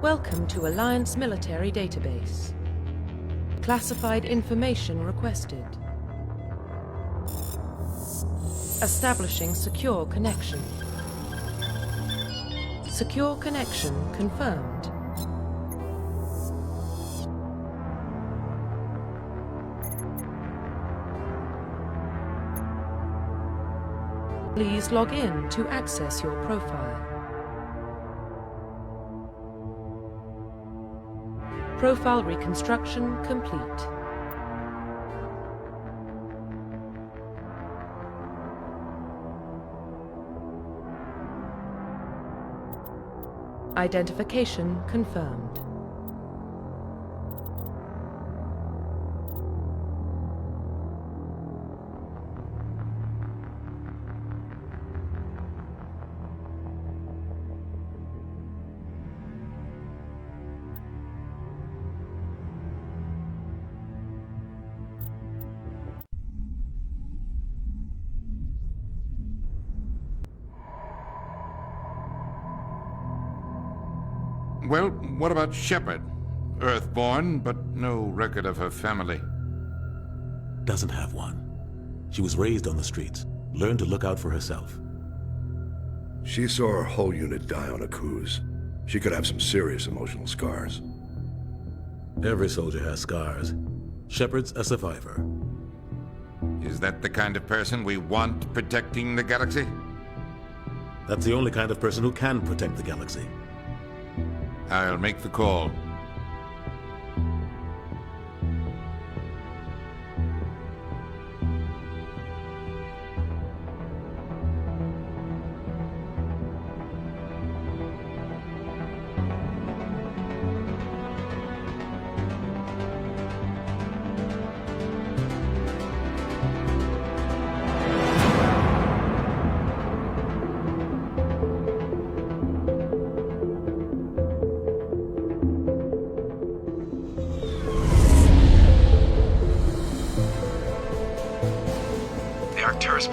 Welcome to Alliance Military Database. Classified information requested. Establishing secure connection. Secure connection confirmed. Please log in to access your profile. Profile reconstruction complete. Identification confirmed. Well, what about Shepard? Earthborn, but no record of her family. Doesn't have one. She was raised on the streets, learned to look out for herself. She saw her whole unit die on a cruise. She could have some serious emotional scars. Every soldier has scars. Shepard's a survivor. Is that the kind of person we want protecting the galaxy? That's the only kind of person who can protect the galaxy. I'll make the call.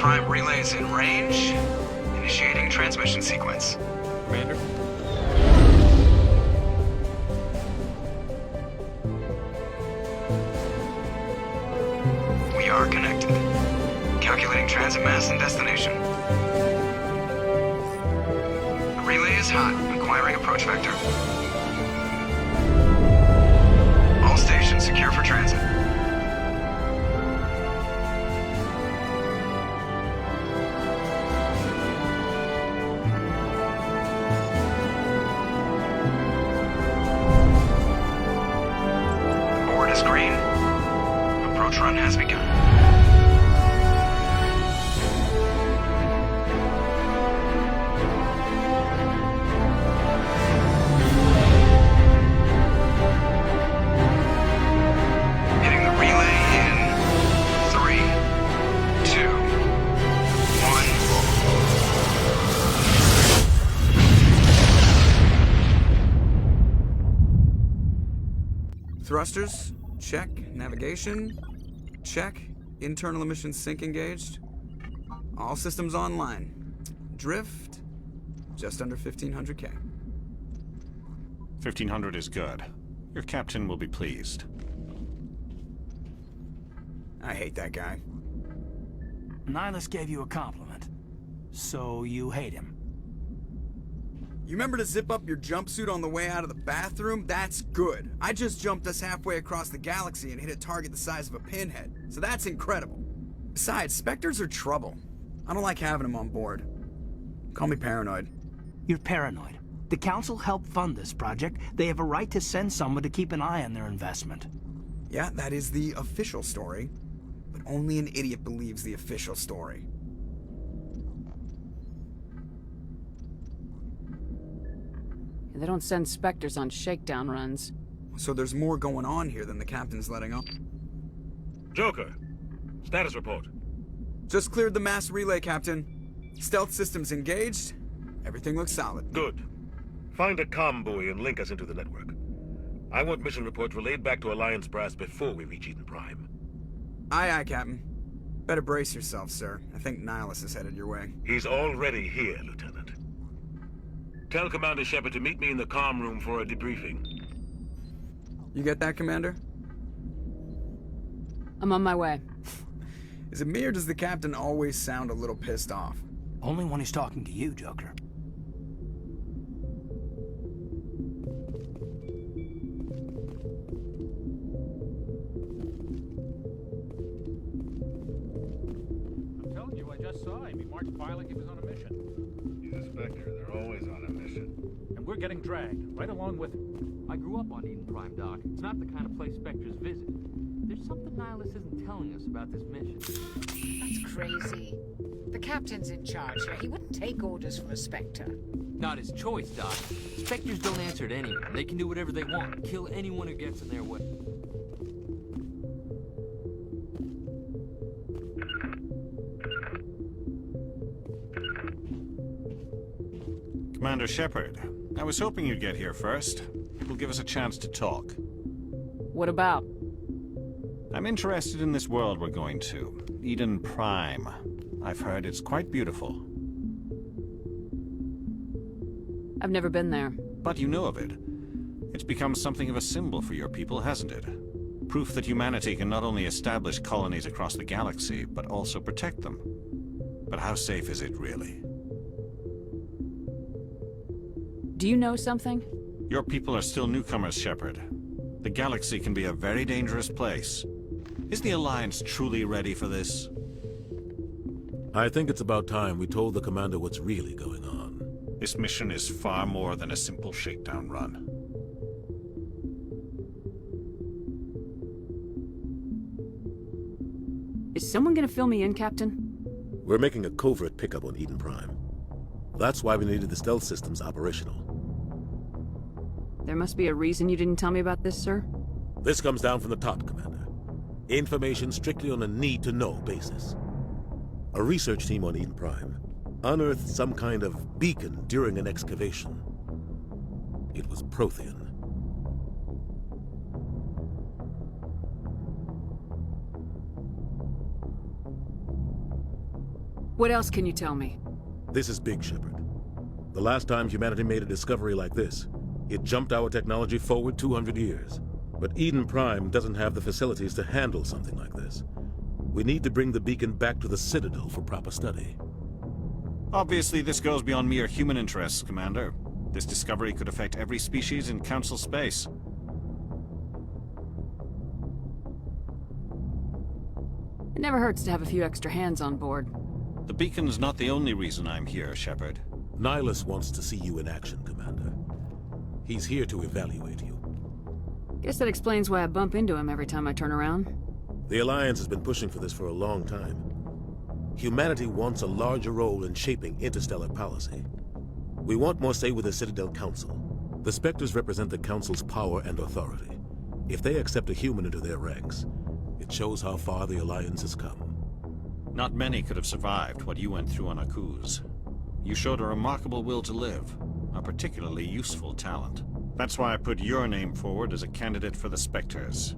Prime relay is in range. Initiating transmission sequence. Commander? We are connected. Calculating transit mass and destination. The relay is hot, acquiring approach vector. All stations secure for transit. Green. Approach run has begun. Hitting the relay in 3, 2, 1. Thrusters? Check. Navigation? Check. Internal emission sync engaged. All systems online. Drift? Just under 1500K. 1500 is good. Your captain will be pleased. I hate that guy. Nihilus gave you a compliment. So you hate him. You remember to zip up your jumpsuit on the way out of the bathroom? That's good. I just jumped us halfway across the galaxy and hit a target the size of a pinhead. So that's incredible. Besides, Spectres are trouble. I don't like having them on board. Call me paranoid. You're paranoid. The Council helped fund this project. They have a right to send someone to keep an eye on their investment. Yeah, that is the official story. But only an idiot believes the official story. They don't send Spectres on shakedown runs. So there's more going on here than the captain's letting on. Joker, status report. Just cleared the mass relay, Captain. Stealth systems engaged. Everything looks solid. Good. Find a comm buoy and link us into the network. I want mission reports relayed back to Alliance brass before we reach Eden Prime. Aye, aye, Captain. Better brace yourself, sir. I think Nihilus is headed your way. He's already here, Lieutenant. Tell Commander Shepard to meet me in the comm room for a debriefing. You get that, Commander? I'm on my way. Is it me or does the captain always sound a little pissed off? Only when he's talking to you, Joker. I'm telling you, I just saw him. He marched by like he was on a mission. He's a Spectre. They're always on a mission. And we're getting dragged, right along with him. I grew up on Eden Prime, Doc. It's not the kind of place Spectres visit. There's something Nihilus isn't telling us about this mission. That's crazy. The captain's in charge here. He wouldn't take orders from a Spectre. Not his choice, Doc. Spectres don't answer to anyone. They can do whatever they want. Kill anyone who gets in their way. Commander Shepard, I was hoping you'd get here first. It will give us a chance to talk. What about? I'm interested in this world we're going to, Eden Prime. I've heard it's quite beautiful. I've never been there. But you know of it. It's become something of a symbol for your people, hasn't it? Proof that humanity can not only establish colonies across the galaxy, but also protect them. But how safe is it, really? Do you know something? Your people are still newcomers, Shepard. The galaxy can be a very dangerous place. Is the Alliance truly ready for this? I think it's about time we told the Commander what's really going on. This mission is far more than a simple shakedown run. Is someone gonna fill me in, Captain? We're making a covert pickup on Eden Prime. That's why we needed the stealth systems operational. There must be a reason you didn't tell me about this, sir? This comes down from the top, Commander. Information strictly on a need-to-know basis. A research team on Eden Prime unearthed some kind of beacon during an excavation. It was Prothean. What else can you tell me? This is big, Shepard. The last time humanity made a discovery like this, it jumped our technology forward 200 years. But Eden Prime doesn't have the facilities to handle something like this. We need to bring the beacon back to the Citadel for proper study. Obviously, this goes beyond mere human interests, Commander. This discovery could affect every species in Council space. It never hurts to have a few extra hands on board. The beacon's not the only reason I'm here, Shepard. Nihilus wants to see you in action, Commander. He's here to evaluate you. Guess that explains why I bump into him every time I turn around. The Alliance has been pushing for this for a long time. Humanity wants a larger role in shaping interstellar policy. We want more say with the Citadel Council. The Spectres represent the Council's power and authority. If they accept a human into their ranks, it shows how far the Alliance has come. Not many could have survived what you went through on Akuz. You showed a remarkable will to live, a particularly useful talent. That's why I put your name forward as a candidate for the Spectres.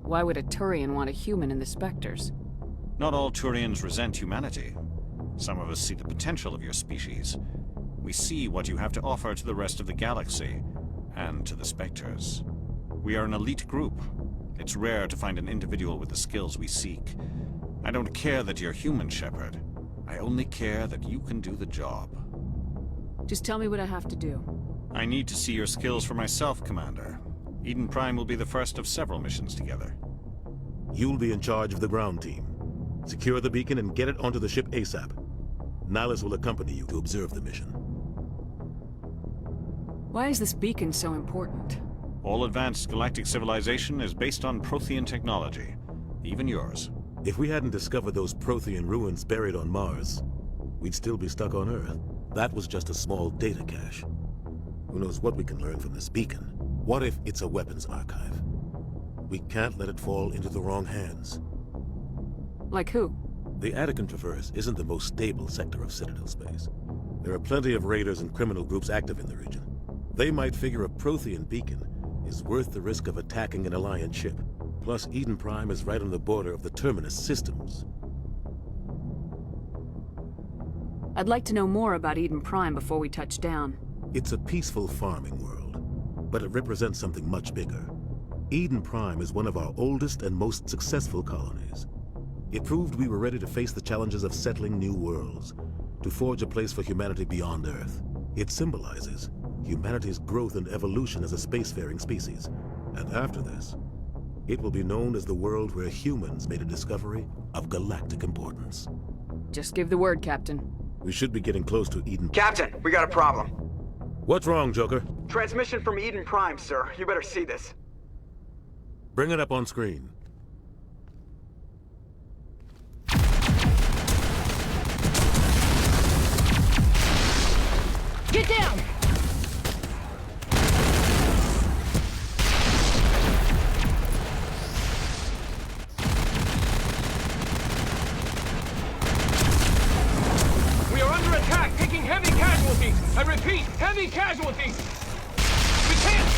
Why would a Turian want a human in the Spectres? Not all Turians resent humanity. Some of us see the potential of your species. We see what you have to offer to the rest of the galaxy, and to the Spectres. We are an elite group. It's rare to find an individual with the skills we seek. I don't care that you're human, Shepard. I only care that you can do the job. Just tell me what I have to do. I need to see your skills for myself, Commander. Eden Prime will be the first of several missions together. You'll be in charge of the ground team. Secure the beacon and get it onto the ship ASAP. Nihilus will accompany you to observe the mission. Why is this beacon so important? All advanced galactic civilization is based on Prothean technology. Even yours. If we hadn't discovered those Prothean ruins buried on Mars, we'd still be stuck on Earth. That was just a small data cache. Who knows what we can learn from this beacon? What if it's a weapons archive? We can't let it fall into the wrong hands. Like who? The Attican Traverse isn't the most stable sector of Citadel space. There are plenty of raiders and criminal groups active in the region. They might figure a Prothean beacon is worth the risk of attacking an Alliance ship. Plus, Eden Prime is right on the border of the Terminus systems. I'd like to know more about Eden Prime before we touch down. It's a peaceful farming world, but it represents something much bigger. Eden Prime is one of our oldest and most successful colonies. It proved we were ready to face the challenges of settling new worlds, to forge a place for humanity beyond Earth. It symbolizes humanity's growth and evolution as a spacefaring species. And after this, it will be known as the world where humans made a discovery of galactic importance. Just give the word, Captain. We should be getting close to Eden. Captain, we got a problem. What's wrong, Joker? Transmission from Eden Prime, sir. You better see this. Bring it up on screen. Get down! We are under attack, taking heavy casualties. I repeat, heavy casualties. We can't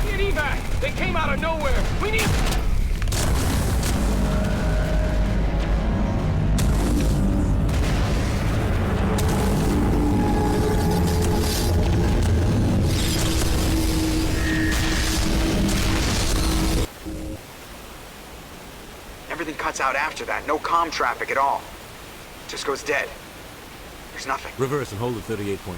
get evac. They came out of nowhere. We need... Everything cuts out after that. No comm traffic at all. Just goes dead. There's nothing. Reverse and hold at 38.5.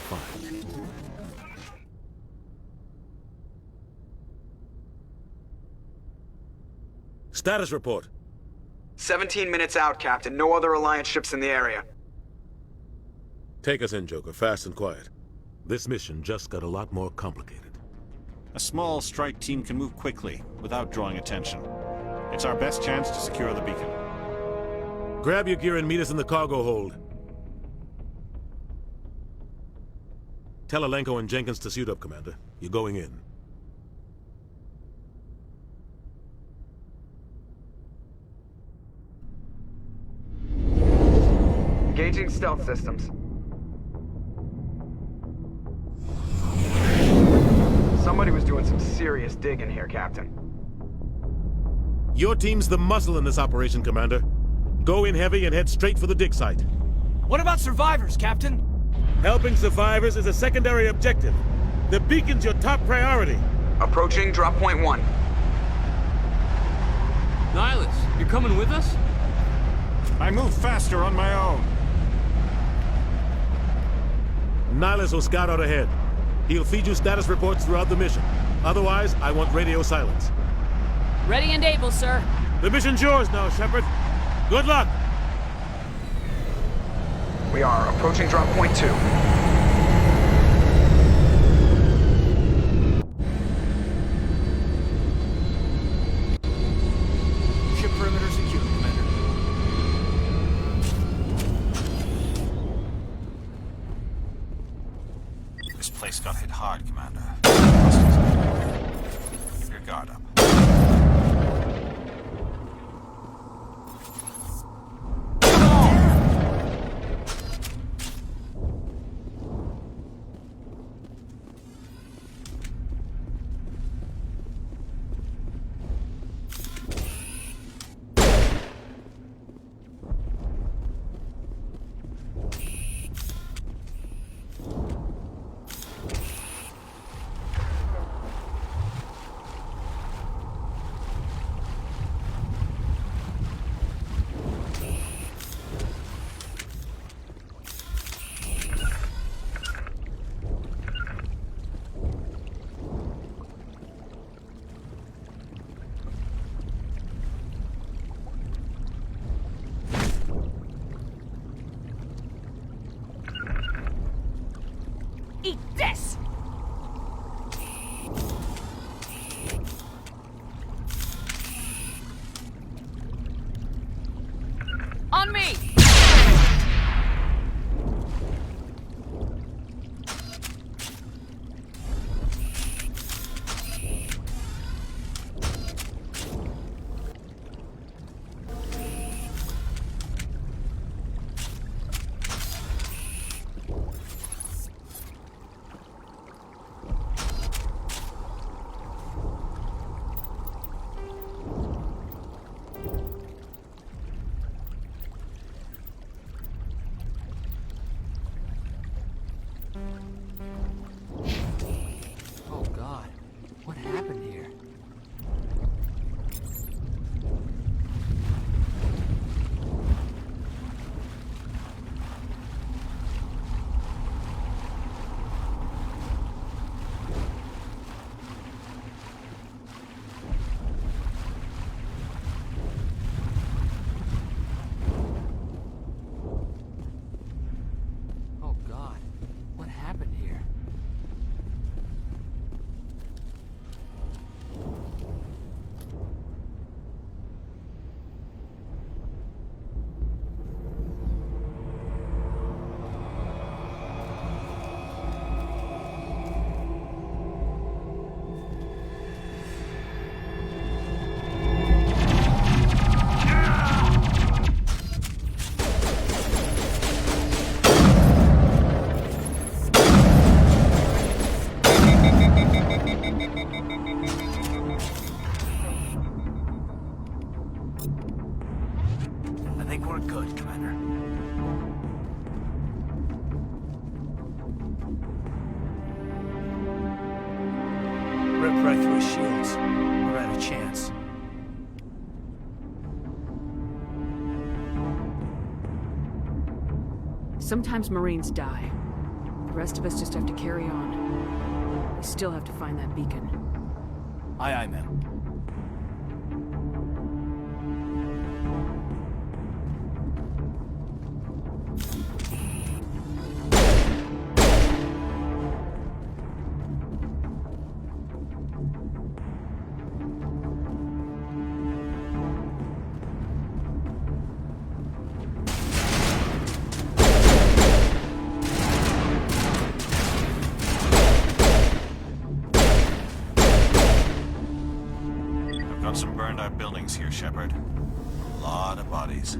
Status report. 17 minutes out, Captain. No other Alliance ships in the area. Take us in, Joker, fast and quiet. This mission just got a lot more complicated. A small strike team can move quickly, without drawing attention. It's our best chance to secure the beacon. Grab your gear and meet us in the cargo hold. Tell Alenko and Jenkins to suit up, Commander. You're going in. Engaging stealth systems. Somebody was doing some serious digging here, Captain. Your team's the muscle in this operation, Commander. Go in heavy and head straight for the dig site. What about survivors, Captain? Helping survivors is a secondary objective. The beacon's your top priority. Approaching drop point 1. Nihilus, you're coming with us? I move faster on my own. Nihilus will scout out ahead. He'll feed you status reports throughout the mission. Otherwise, I want radio silence. Ready and able, sir. The mission's yours now, Shepard. Good luck! We are approaching drop point 2. Ship perimeter secure, Commander. This place got hit hard, Commander. Keep your guard up. What happened here? Oh God, what happened here? I think we're good, Commander. Ripped right through his shields. We're out of chance. Sometimes Marines die. The rest of us just have to carry on. We still have to find that beacon. Aye, aye, ma'am. Got some burned out buildings here, Shepard. A lot of bodies.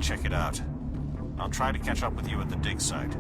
Check it out. I'll try to catch up with you at the dig site.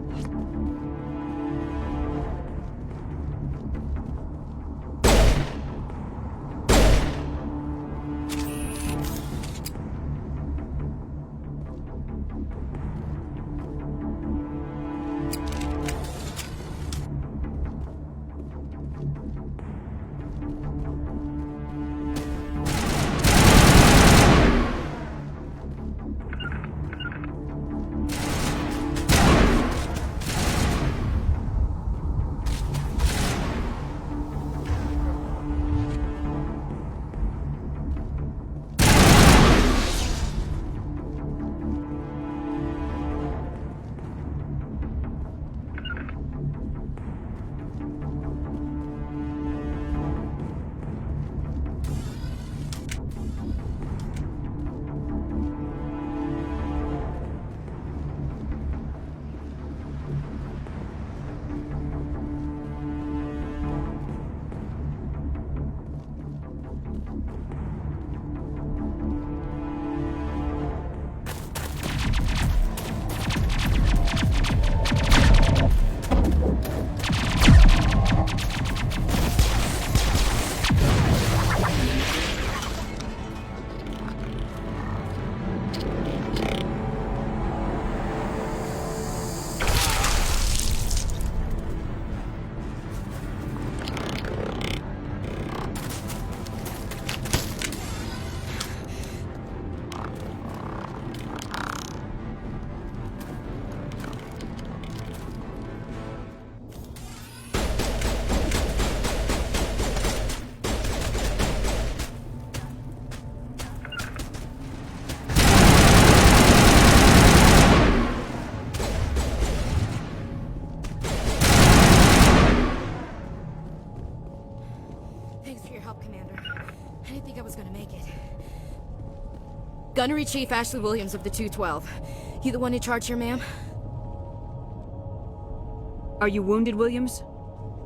Gunnery Chief Ashley Williams of the 212. You the one in charge here, ma'am? Are you wounded, Williams?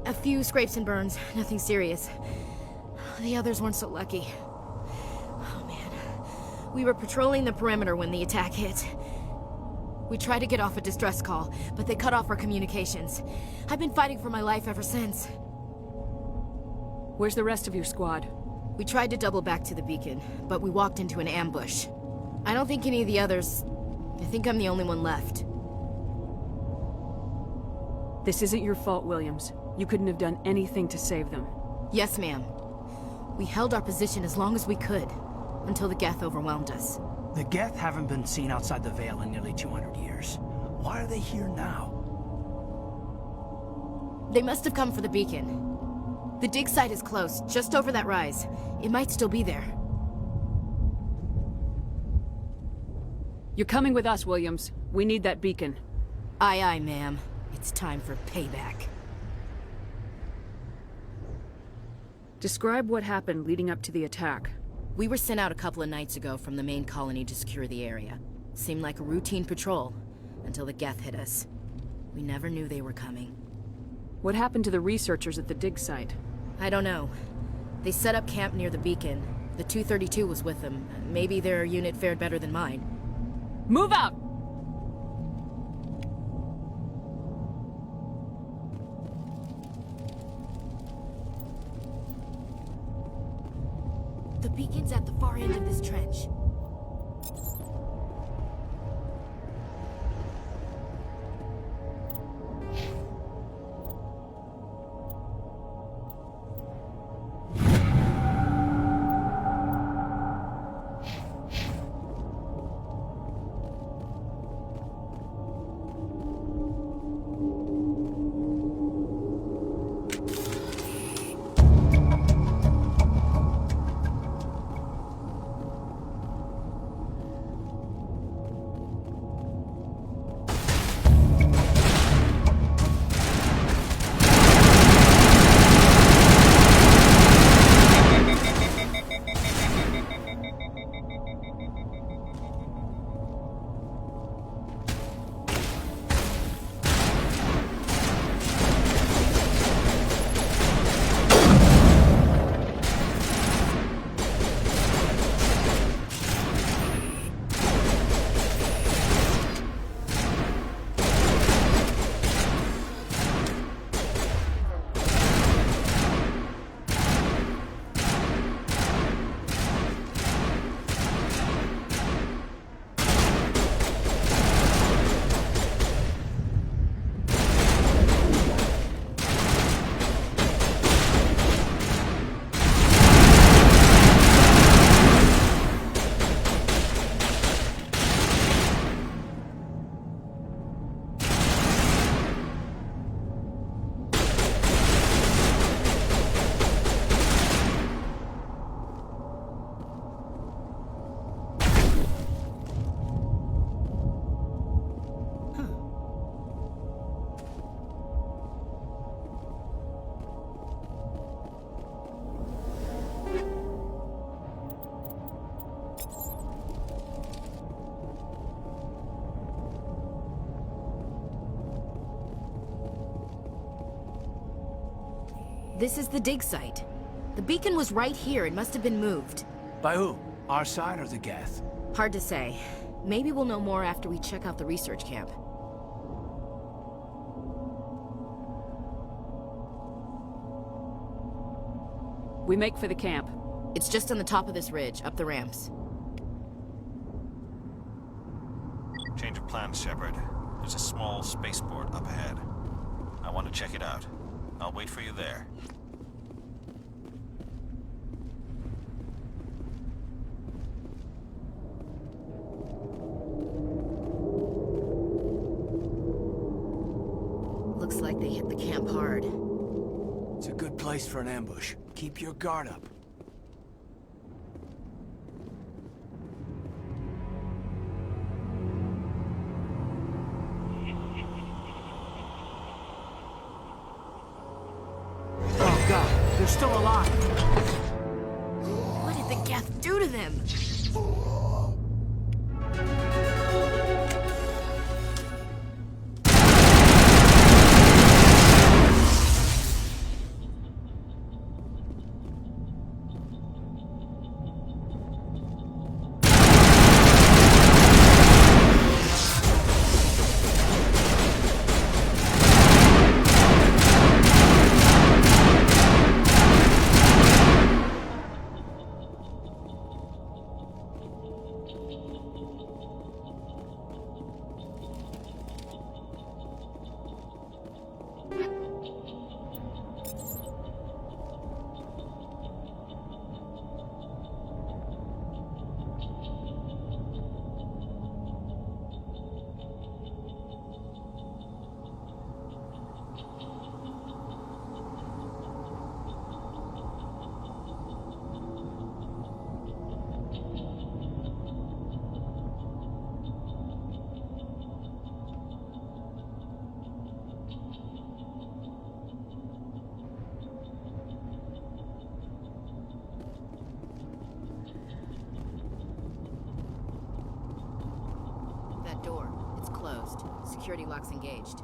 A few scrapes and burns, nothing serious. The others weren't so lucky. Oh man. We were patrolling the perimeter when the attack hit. We tried to get off a distress call, but they cut off our communications. I've been fighting for my life ever since. Where's the rest of your squad? We tried to double back to the beacon, but we walked into an ambush. I don't think any of the others... I think I'm the only one left. This isn't your fault, Williams. You couldn't have done anything to save them. Yes, ma'am. We held our position as long as we could, until the Geth overwhelmed us. The Geth haven't been seen outside the Veil in nearly 200 years. Why are they here now? They must have come for the beacon. The dig site is close, just over that rise. It might still be there. You're coming with us, Williams. We need that beacon. Aye, aye, ma'am. It's time for payback. Describe what happened leading up to the attack. We were sent out a couple of nights ago from the main colony to secure the area. Seemed like a routine patrol, until the Geth hit us. We never knew they were coming. What happened to the researchers at the dig site? I don't know. They set up camp near the beacon. The 232 was with them. Maybe their unit fared better than mine. Move out! The beacon's at the far end of this trench. This is the dig site. The beacon was right here. It must have been moved. By who? Our side or the Geth? Hard to say. Maybe we'll know more after we check out the research camp. We make for the camp. It's just on the top of this ridge, up the ramps. Change of plans, Shepard. There's a small spaceport up ahead. I want to check it out. I'll wait for you there. Looks like they hit the camp hard. It's a good place for an ambush. Keep your guard up. Oh God, they're still alive. What did the Geth do to them? door. It's closed. Security lock's engaged.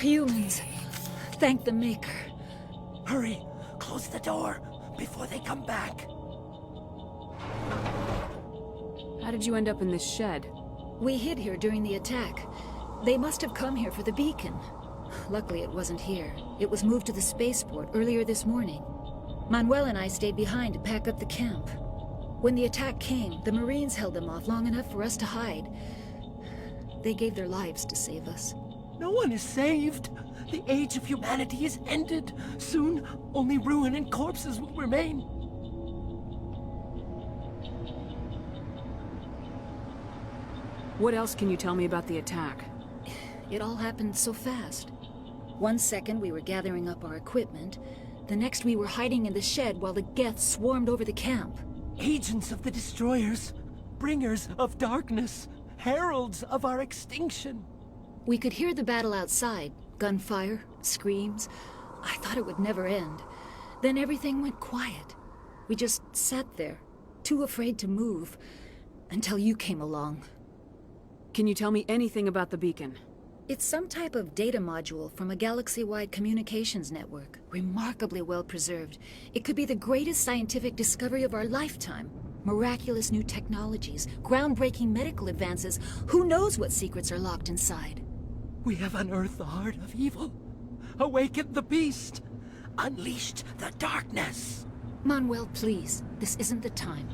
Humans. Thank the Maker. Hurry! Close the door before they come back. How did you end up in this shed? We hid here during the attack. They must have come here for the beacon. Luckily it wasn't here. It was moved to the spaceport earlier this morning. Manuel and I stayed behind to pack up the camp. When the attack came, the Marines held them off long enough for us to hide. They gave their lives to save us. No one is saved. The age of humanity is ended. Soon, only ruin and corpses will remain. What else can you tell me about the attack? It all happened so fast. 1 second we were gathering up our equipment. The next we were hiding in the shed while the Geth swarmed over the camp. Agents of the Destroyers. Bringers of darkness. Heralds of our extinction. We could hear the battle outside. Gunfire, screams. I thought it would never end. Then everything went quiet. We just sat there, too afraid to move, until you came along. Can you tell me anything about the beacon? It's some type of data module from a galaxy-wide communications network. Remarkably well preserved. It could be the greatest scientific discovery of our lifetime. Miraculous new technologies, groundbreaking medical advances. Who knows what secrets are locked inside? We have unearthed the heart of evil. Awakened the beast. Unleashed the darkness. Manuel, please. This isn't the time.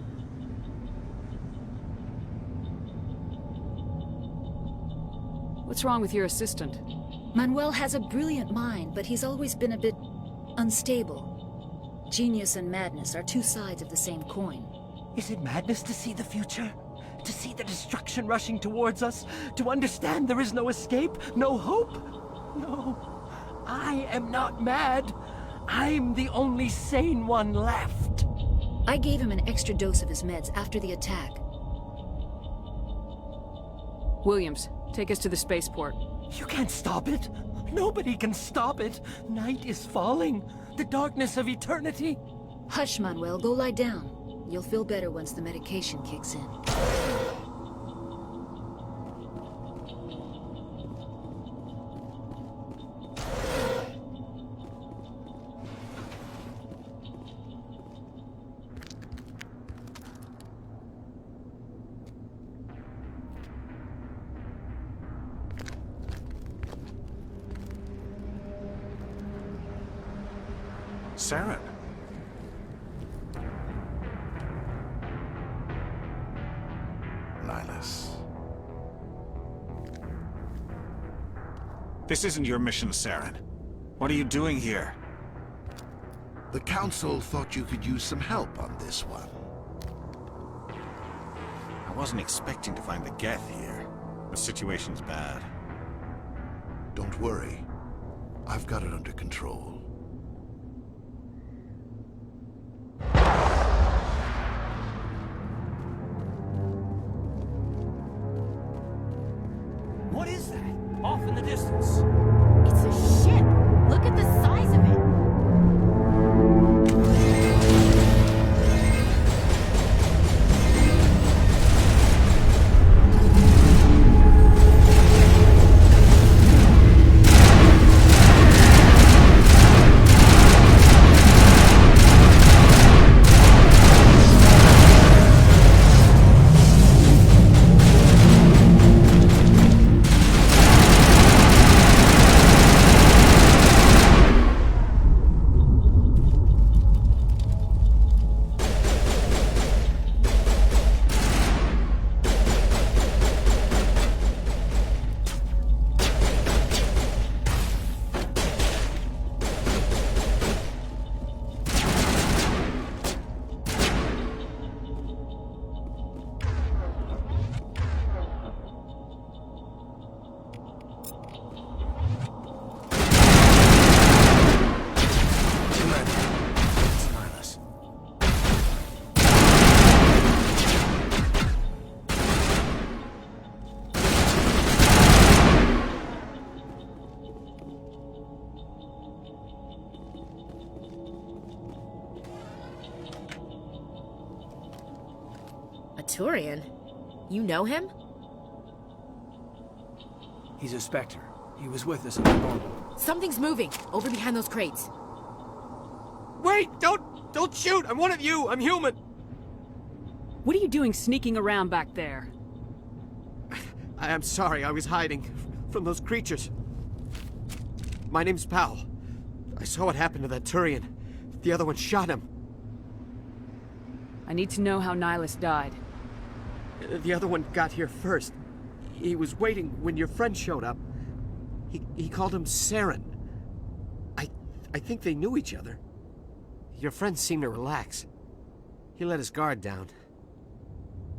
What's wrong with your assistant? Manuel has a brilliant mind, but he's always been a bit unstable. Genius and madness are two sides of the same coin. Is it madness to see the future? To see the destruction rushing towards us? To understand there is no escape? No hope? No. I am not mad. I'm the only sane one left. I gave him an extra dose of his meds after the attack. Williams, take us to the spaceport. You can't stop it. Nobody can stop it. Night is falling. The darkness of eternity. Hush, Manuel. Go lie down. You'll feel better once the medication kicks in. Saren. Nihilus. This isn't your mission, Saren. What are you doing here? The Council thought you could use some help on this one. I wasn't expecting to find the Geth here. The situation's bad. Don't worry. I've got it under control. What is that? Off in the distance. It's a ship. Look at the size of it. Turian? You know him? He's a Spectre. He was with us at the moment. Something's moving, over behind those crates. Wait! Don't shoot! I'm one of you! I'm human! What are you doing sneaking around back there? I'm sorry, I was hiding from those creatures. My name's Powell. I saw what happened to that Turian. The other one shot him. I need to know how Nihilus died. The other one got here first. He was waiting when your friend showed up. He called him Saren. I think they knew each other. Your friend seemed to relax. He let his guard down.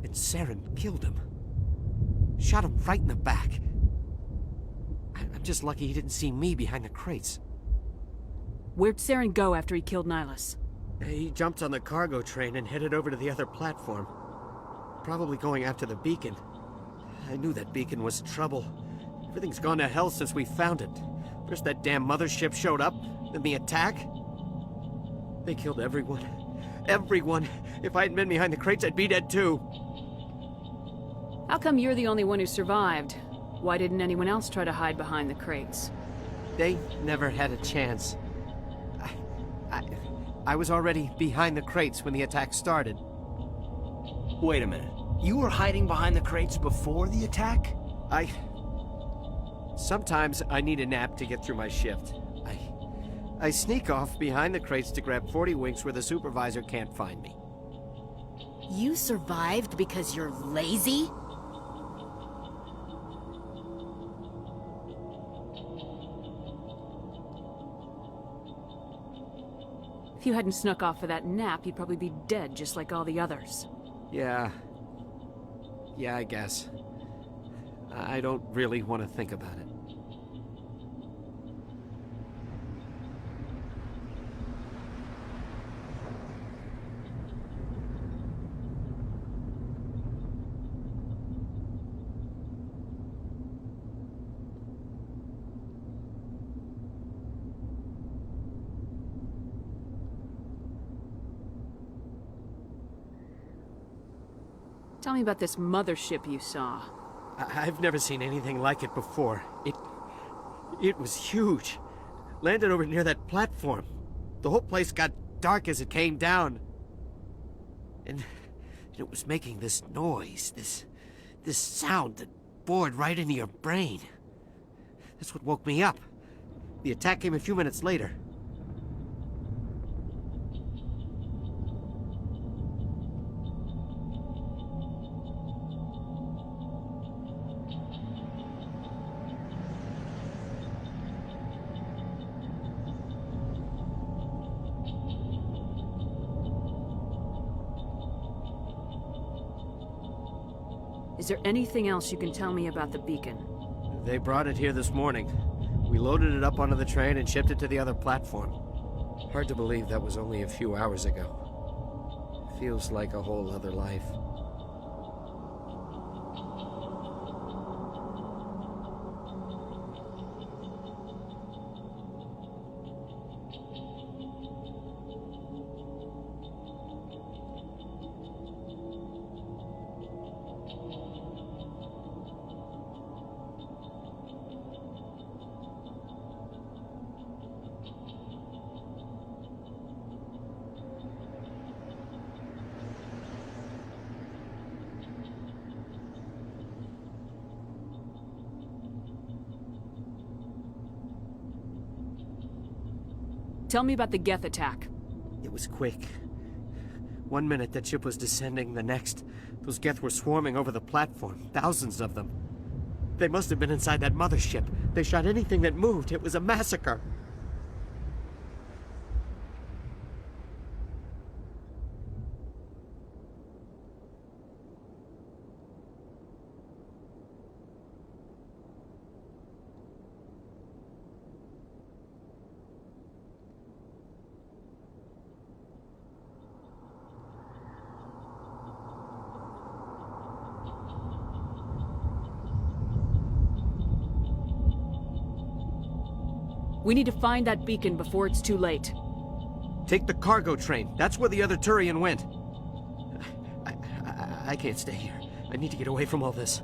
And Saren killed him. Shot him right in the back. I'm just lucky he didn't see me behind the crates. Where'd Saren go after he killed Nihilus? He jumped on the cargo train and headed over to the other platform. Probably going after the beacon. I knew that beacon was trouble. Everything's gone to hell since we found it. First that damn mothership showed up, then the attack. They killed everyone. Everyone! If I hadn't been behind the crates, I'd be dead too. How come you're the only one who survived? Why didn't anyone else try to hide behind the crates? They never had a chance. I was already behind the crates when the attack started. Wait a minute. You were hiding behind the crates before the attack? Sometimes I need a nap to get through my shift. I sneak off behind the crates to grab 40 winks where the supervisor can't find me. You survived because you're lazy? If you hadn't snuck off for that nap, you'd probably be dead just like all the others. Yeah, I guess. I don't really want to think about it. Tell me about this mothership you saw. I've never seen anything like it before. It was huge. Landed over near that platform. The whole place got dark as it came down. And it was making this noise, this sound that bored right into your brain. That's what woke me up. The attack came a few minutes later. Is there anything else you can tell me about the beacon? They brought it here this morning. We loaded it up onto the train and shipped it to the other platform. Hard to believe that was only a few hours ago. Feels like a whole other life. Tell me about the Geth attack. It was quick. 1 minute that ship was descending, the next, those Geth were swarming over the platform, thousands of them. They must have been inside that mothership. They shot anything that moved. It was a massacre. We need to find that beacon before it's too late. Take the cargo train. That's where the other Turian went. I can't stay here. I need to get away from all this.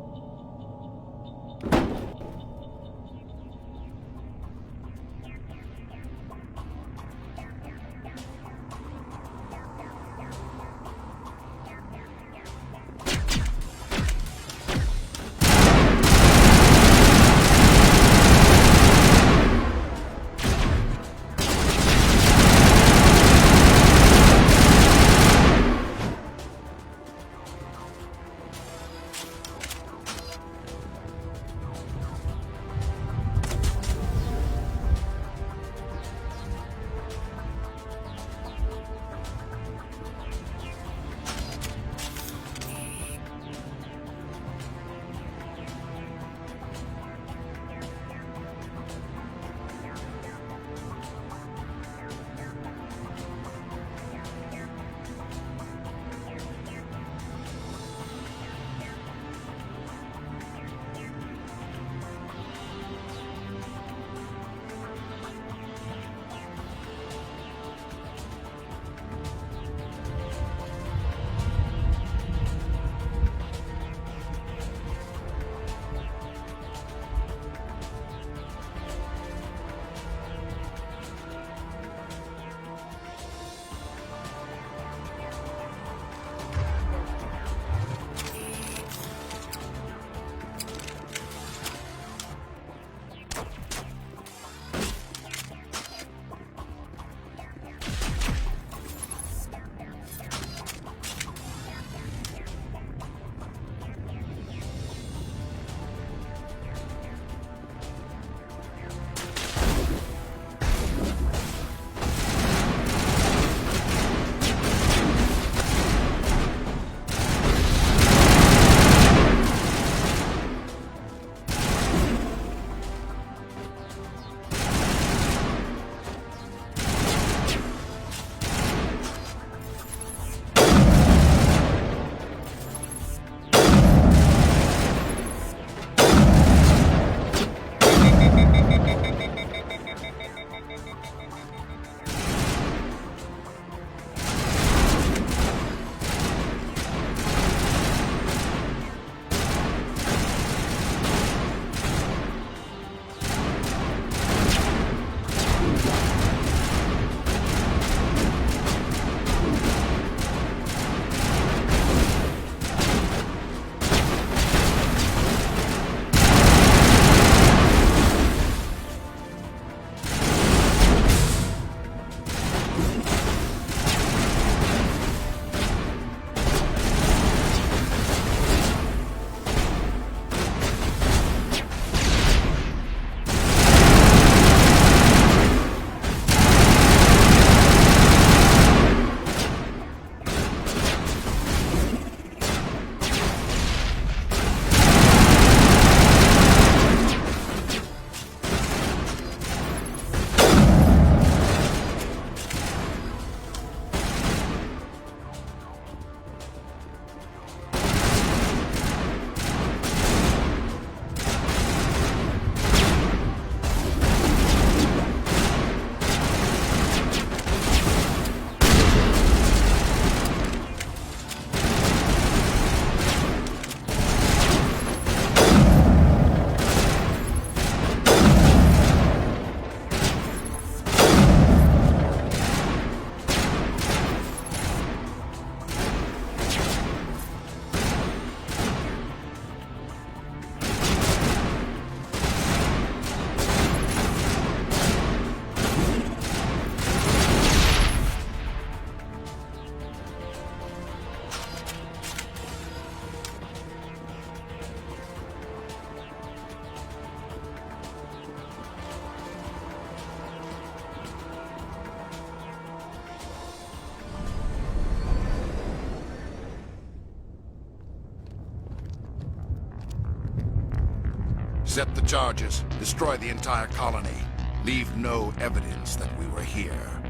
Set the charges. Destroy the entire colony. Leave no evidence that we were here.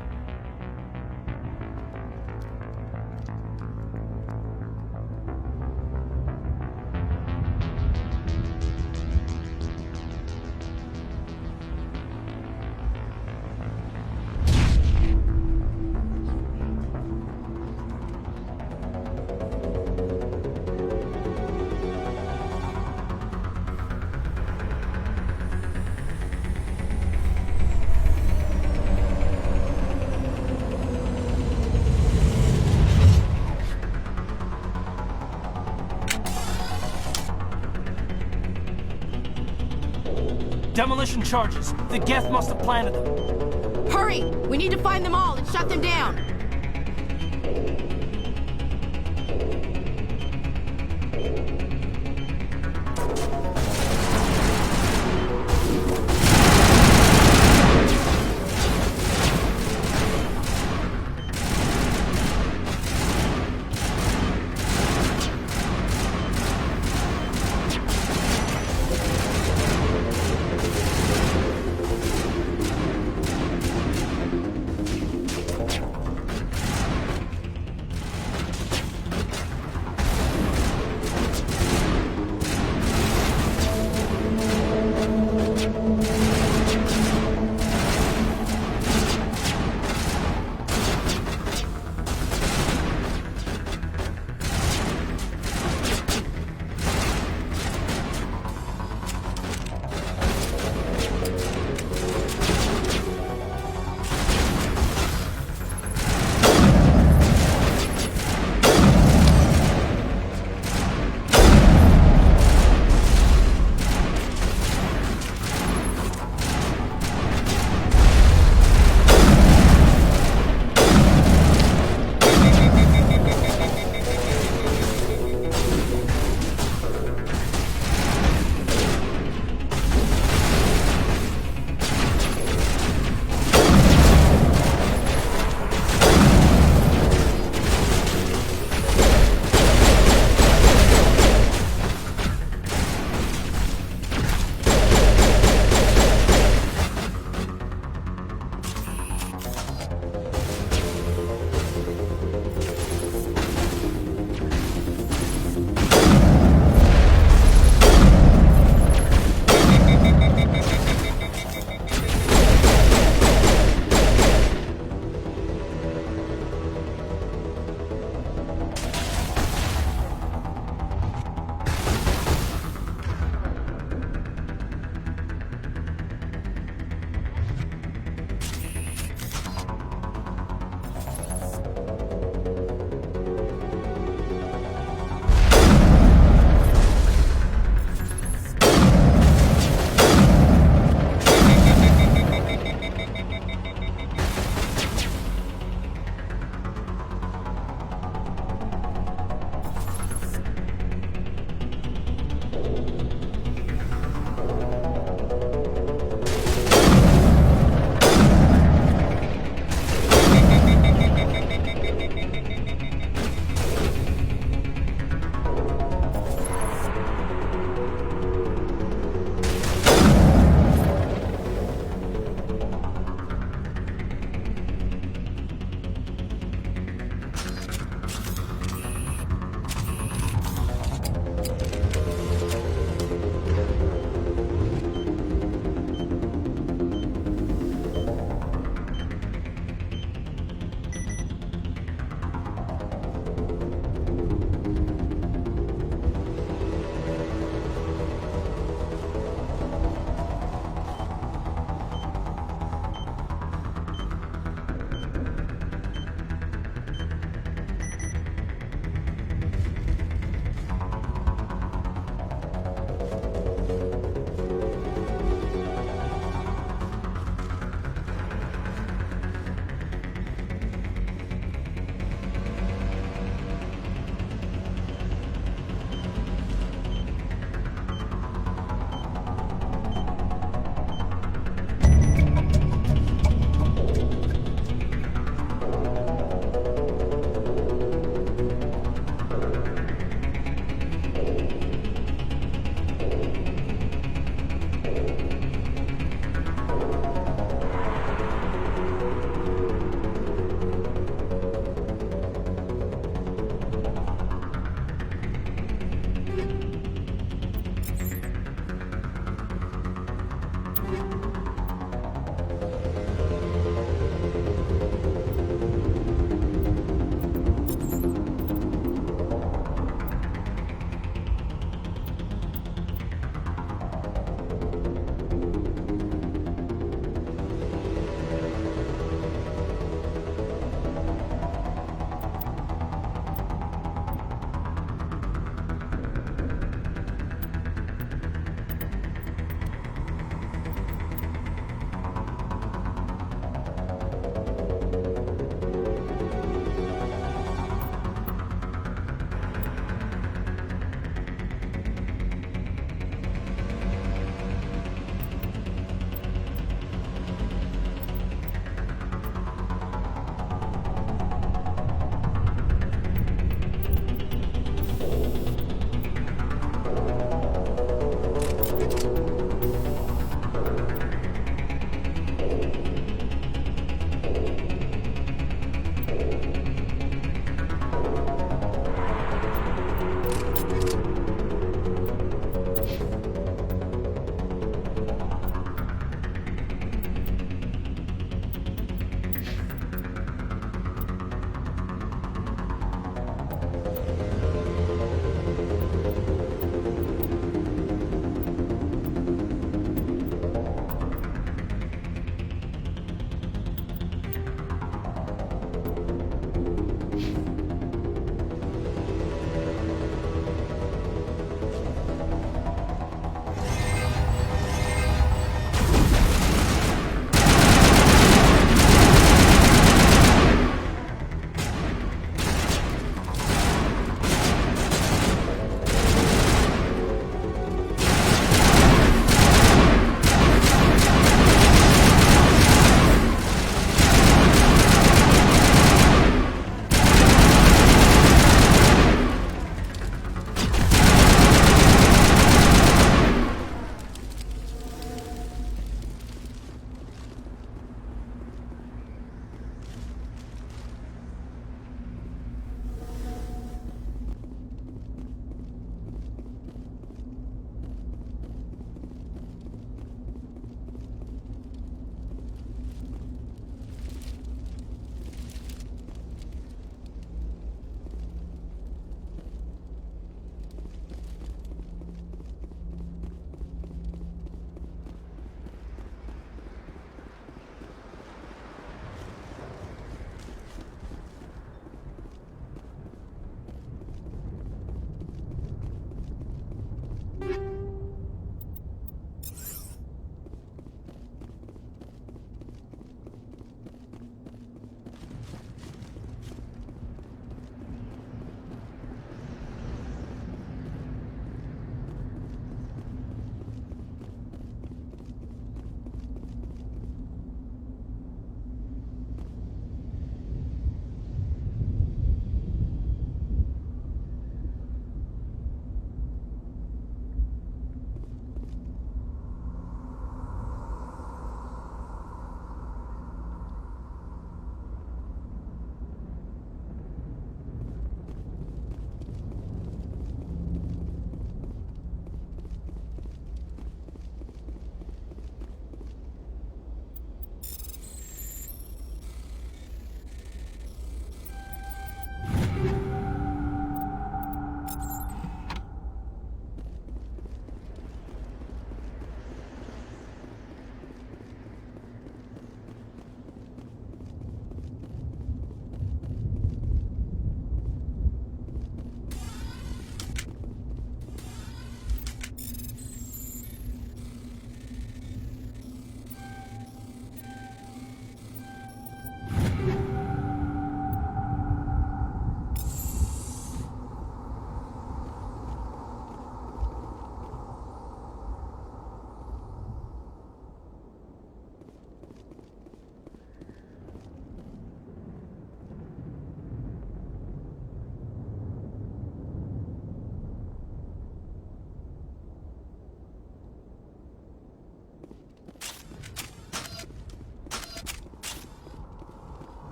Demolition charges. The Geth must have planted them. Hurry! We need to find them all and shut them down!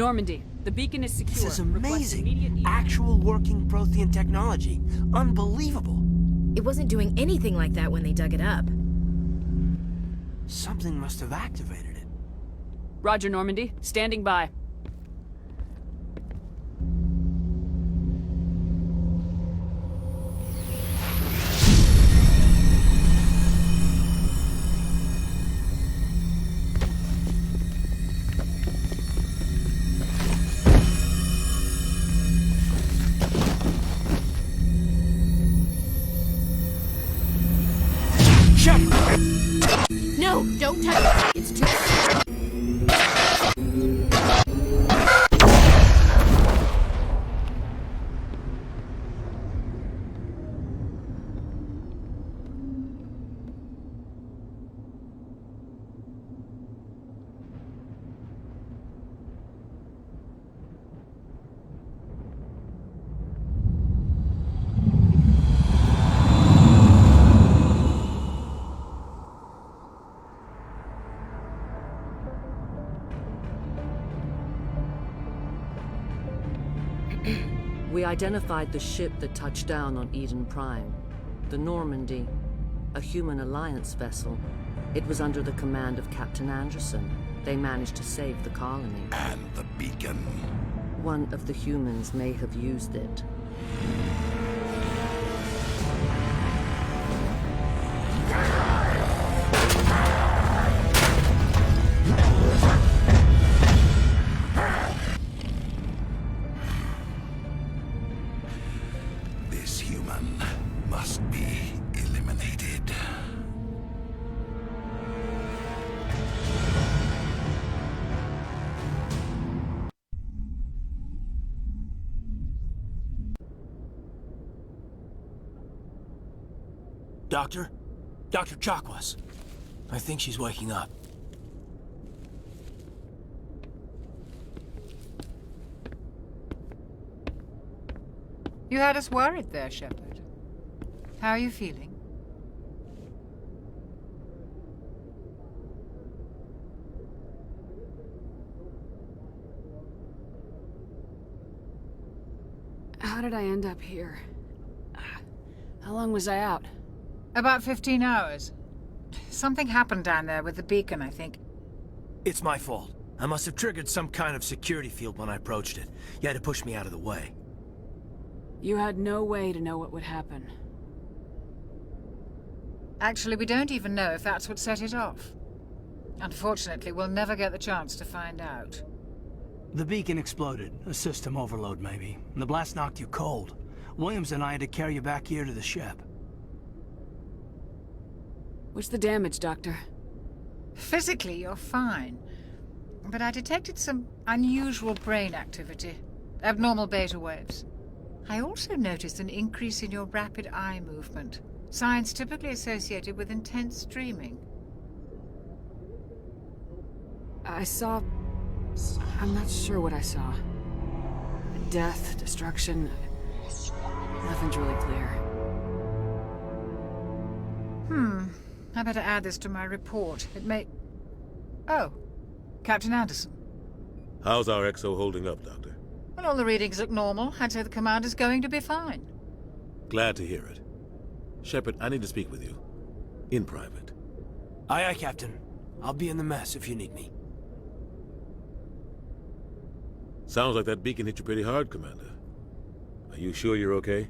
Normandy, the beacon is secure. This is Request immediate amazing. Actual working Prothean technology. Unbelievable. It wasn't doing anything like that when they dug it up. Something must have activated it. Roger, Normandy. Standing by. No, don't touch it. It's too... We identified the ship that touched down on Eden Prime. The Normandy, a human alliance vessel. It was under the command of Captain Anderson. They managed to save the colony. And the beacon. One of the humans may have used it. This human must be eliminated. Doctor? Dr. Chakwas. I think she's waking up. You had us worried there, Shepard. How are you feeling? How did I end up here? How long was I out? About 15 hours. Something happened down there with the beacon, I think. It's my fault. I must have triggered some kind of security field when I approached it. You had to push me out of the way. You had no way to know what would happen. Actually, we don't even know if that's what set it off. Unfortunately, we'll never get the chance to find out. The beacon exploded. A system overload, maybe. And the blast knocked you cold. Williams and I had to carry you back here to the ship. What's the damage, Doctor? Physically, you're fine. But I detected some unusual brain activity. Abnormal beta waves. I also noticed an increase in your rapid eye movement. Signs typically associated with intense dreaming. I saw... I'm not sure what I saw. Death, destruction... Nothing's really clear. I better add this to my report. It may... Oh, Captain Anderson. How's our XO holding up, Doctor? Well, all the readings look normal. I'd say the commander's going to be fine. Glad to hear it. Shepard, I need to speak with you. In private. Aye, aye, Captain. I'll be in the mess if you need me. Sounds like that beacon hit you pretty hard, Commander. Are you sure you're okay?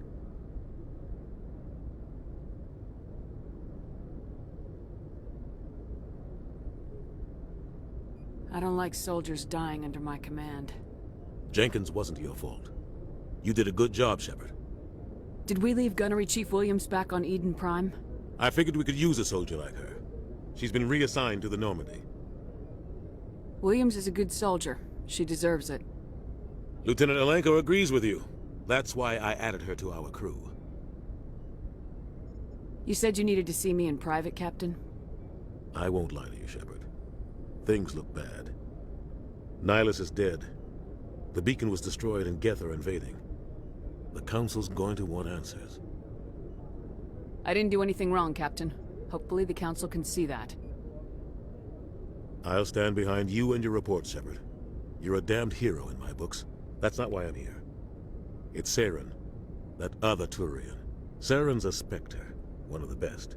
I don't like soldiers dying under my command. Jenkins wasn't your fault. You did a good job, Shepard. Did we leave Gunnery Chief Williams back on Eden Prime? I figured we could use a soldier like her. She's been reassigned to the Normandy. Williams is a good soldier. She deserves it. Lieutenant Alenko agrees with you. That's why I added her to our crew. You said you needed to see me in private, Captain? I won't lie to you, Shepard. Things look bad. Nihilus is dead. The beacon was destroyed and Geth are invading. The Council's going to want answers. I didn't do anything wrong, Captain. Hopefully the Council can see that. I'll stand behind you and your report, Shepard. You're a damned hero in my books. That's not why I'm here. It's Saren, that other Turian. Saren's a Spectre, one of the best,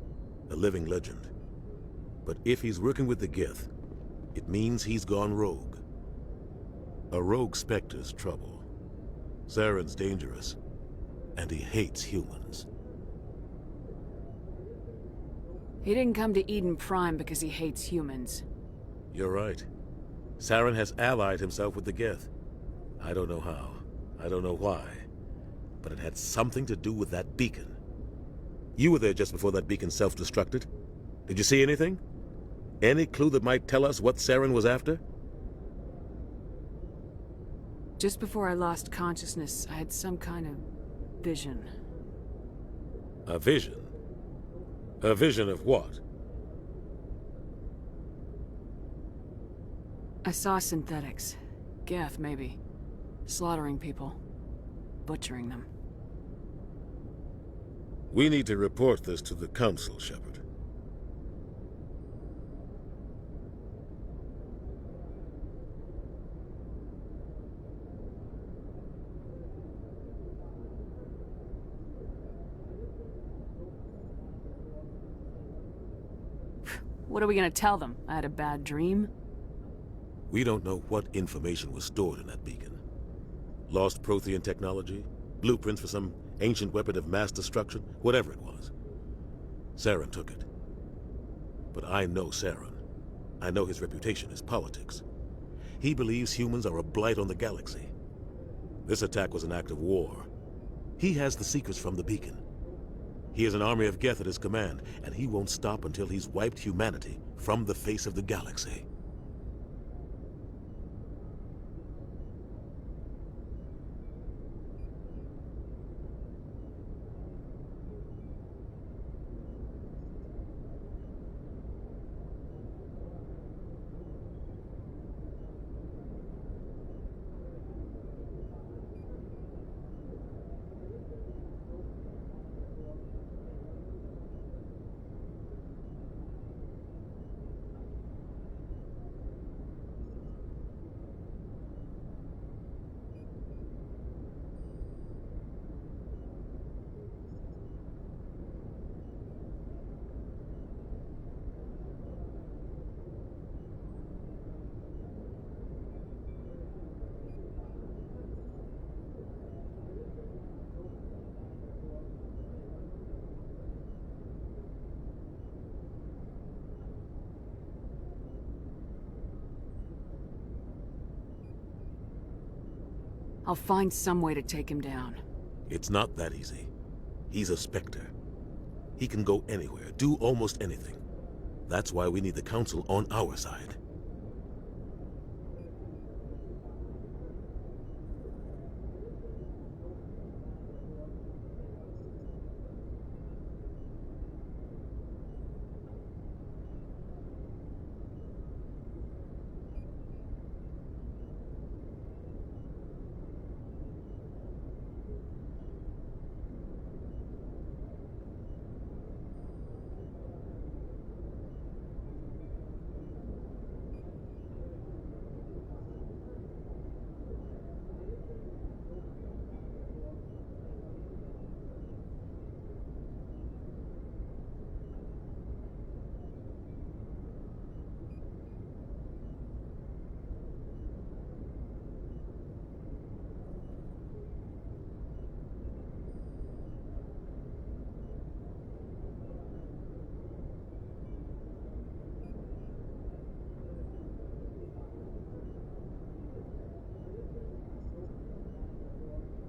a living legend. But if he's working with the Geth, it means he's gone rogue. A rogue Spectre's trouble. Saren's dangerous, and he hates humans. He didn't come to Eden Prime because he hates humans. You're right. Saren has allied himself with the Geth. I don't know how. I don't know why. But it had something to do with that beacon. You were there just before that beacon self-destructed. Did you see anything? Any clue that might tell us what Saren was after? Just before I lost consciousness, I had some kind of vision. A vision? A vision of what? I saw synthetics. Geth, maybe. Slaughtering people. Butchering them. We need to report this to the Council, Shepard. What are we gonna tell them? I had a bad dream? We don't know what information was stored in that beacon. Lost Prothean technology? Blueprints for some ancient weapon of mass destruction? Whatever it was. Saren took it. But I know Saren. I know his reputation is politics. He believes humans are a blight on the galaxy. This attack was an act of war. He has the secrets from the beacon. He has an army of Geth at his command, and he won't stop until he's wiped humanity from the face of the galaxy. I'll find some way to take him down. It's not that easy. He's a Spectre. He can go anywhere, do almost anything. That's why we need the Council on our side.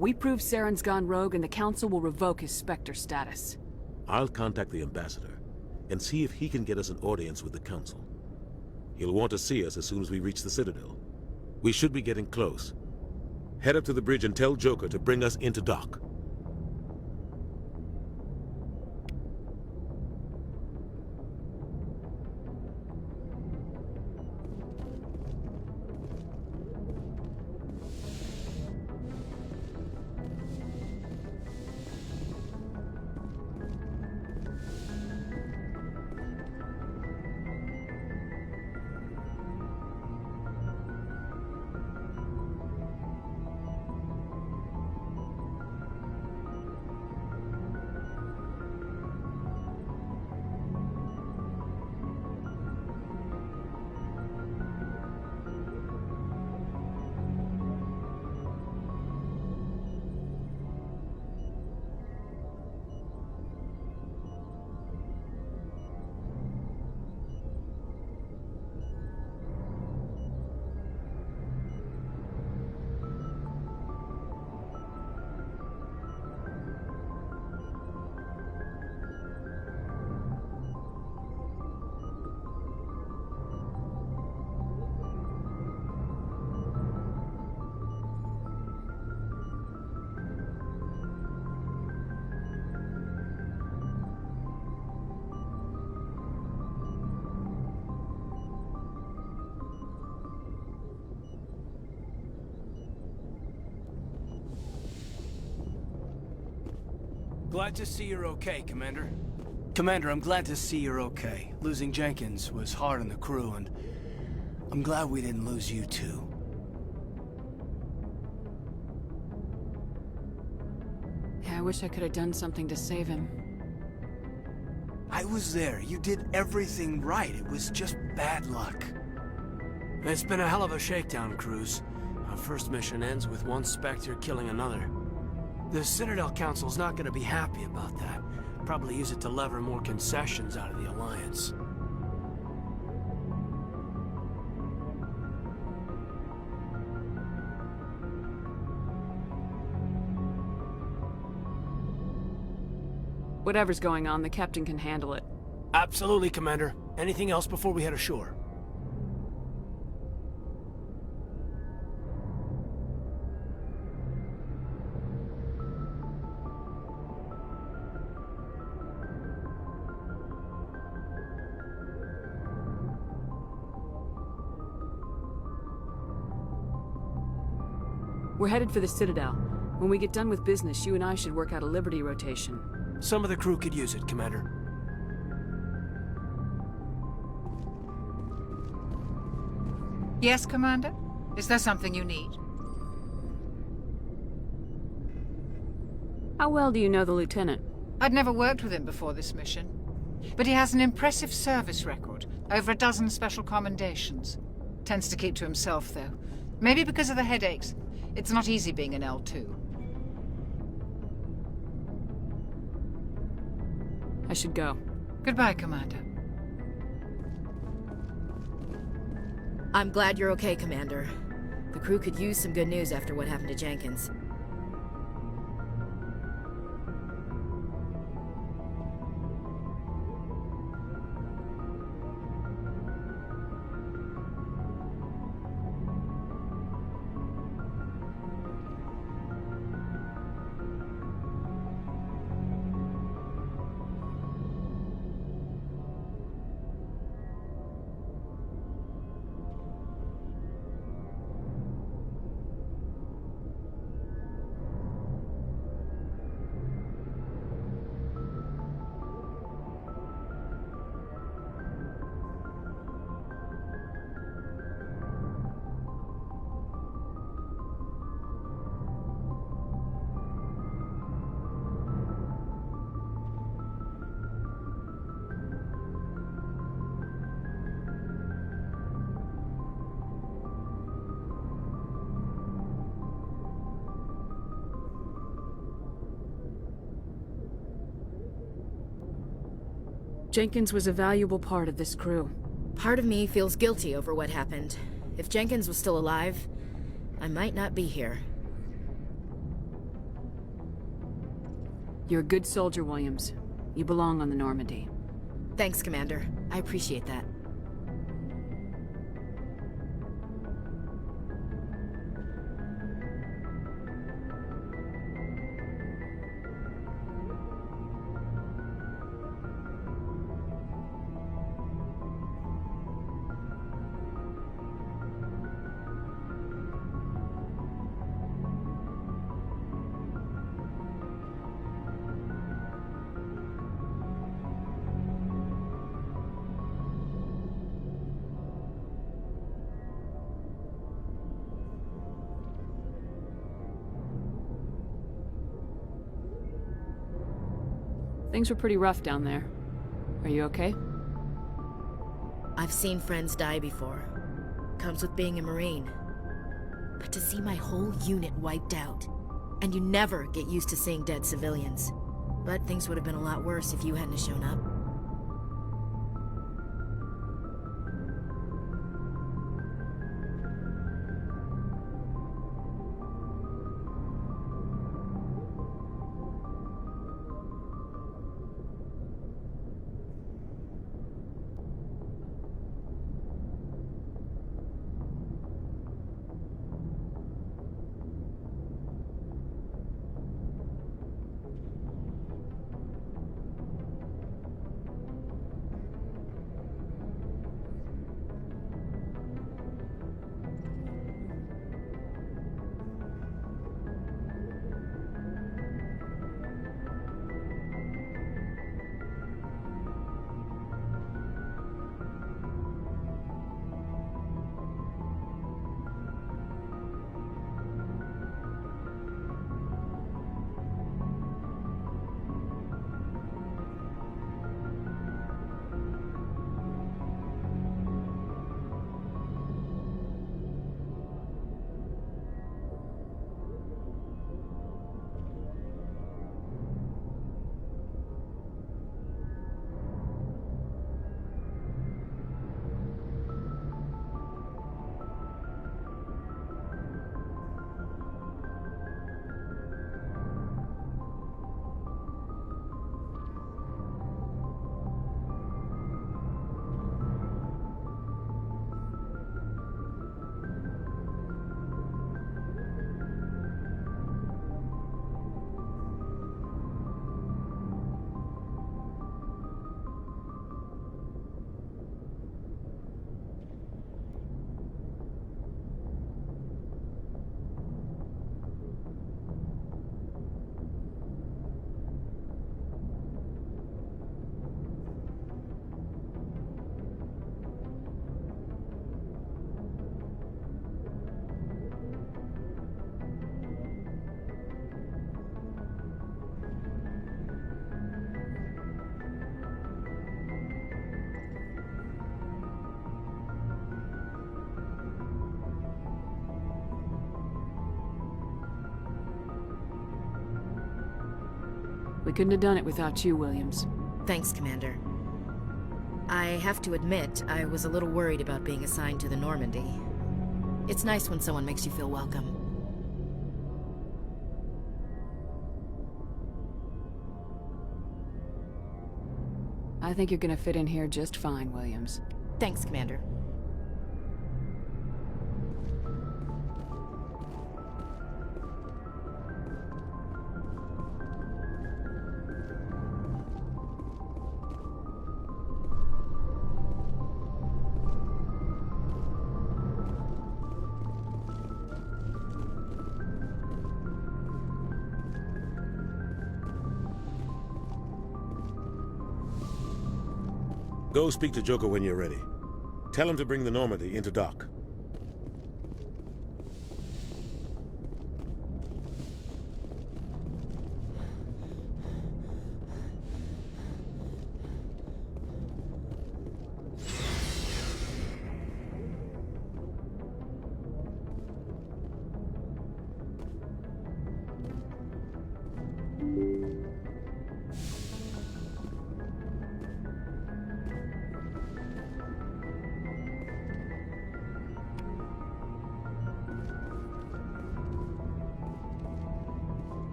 We prove Saren's gone rogue and the Council will revoke his Spectre status. I'll contact the Ambassador and see if he can get us an audience with the Council. He'll want to see us as soon as we reach the Citadel. We should be getting close. Head up to the bridge and tell Joker to bring us into dock. Glad to see you're okay, Commander. Commander, I'm glad to see you're okay. Losing Jenkins was hard on the crew, and I'm glad we didn't lose you too. Yeah, I wish I could have done something to save him. I was there. You did everything right. It was just bad luck. It's been a hell of a shakedown, Cruz. Our first mission ends with one Spectre killing another. The Citadel Council's not gonna be happy about that. Probably use it to lever more concessions out of the Alliance. Whatever's going on, the captain can handle it. Absolutely, Commander. Anything else before we head ashore? We're headed for the Citadel. When we get done with business, you and I should work out a Liberty rotation. Some of the crew could use it, Commander. Yes, Commander? Is there something you need? How well do you know the Lieutenant? I'd never worked with him before this mission. But he has an impressive service record. Over a dozen special commendations. Tends to keep to himself, though. Maybe because of the headaches. It's not easy being an L2. I should go. Goodbye, Commander. I'm glad you're okay, Commander. The crew could use some good news after what happened to Jenkins. Jenkins was a valuable part of this crew. Part of me feels guilty over what happened. If Jenkins was still alive, I might not be here. You're a good soldier, Williams. You belong on the Normandy. Thanks, Commander. I appreciate that. Things were pretty rough down there. Are you okay? I've seen friends die before. Comes with being a Marine. But to see my whole unit wiped out, and you never get used to seeing dead civilians. But things would have been a lot worse if you hadn't shown up. We couldn't have done it without you, Williams. Thanks, Commander. I have to admit, I was a little worried about being assigned to the Normandy. It's nice when someone makes you feel welcome. I think you're gonna fit in here just fine, Williams. Thanks, Commander. Go speak to Joker when you're ready. Tell him to bring the Normandy into dock.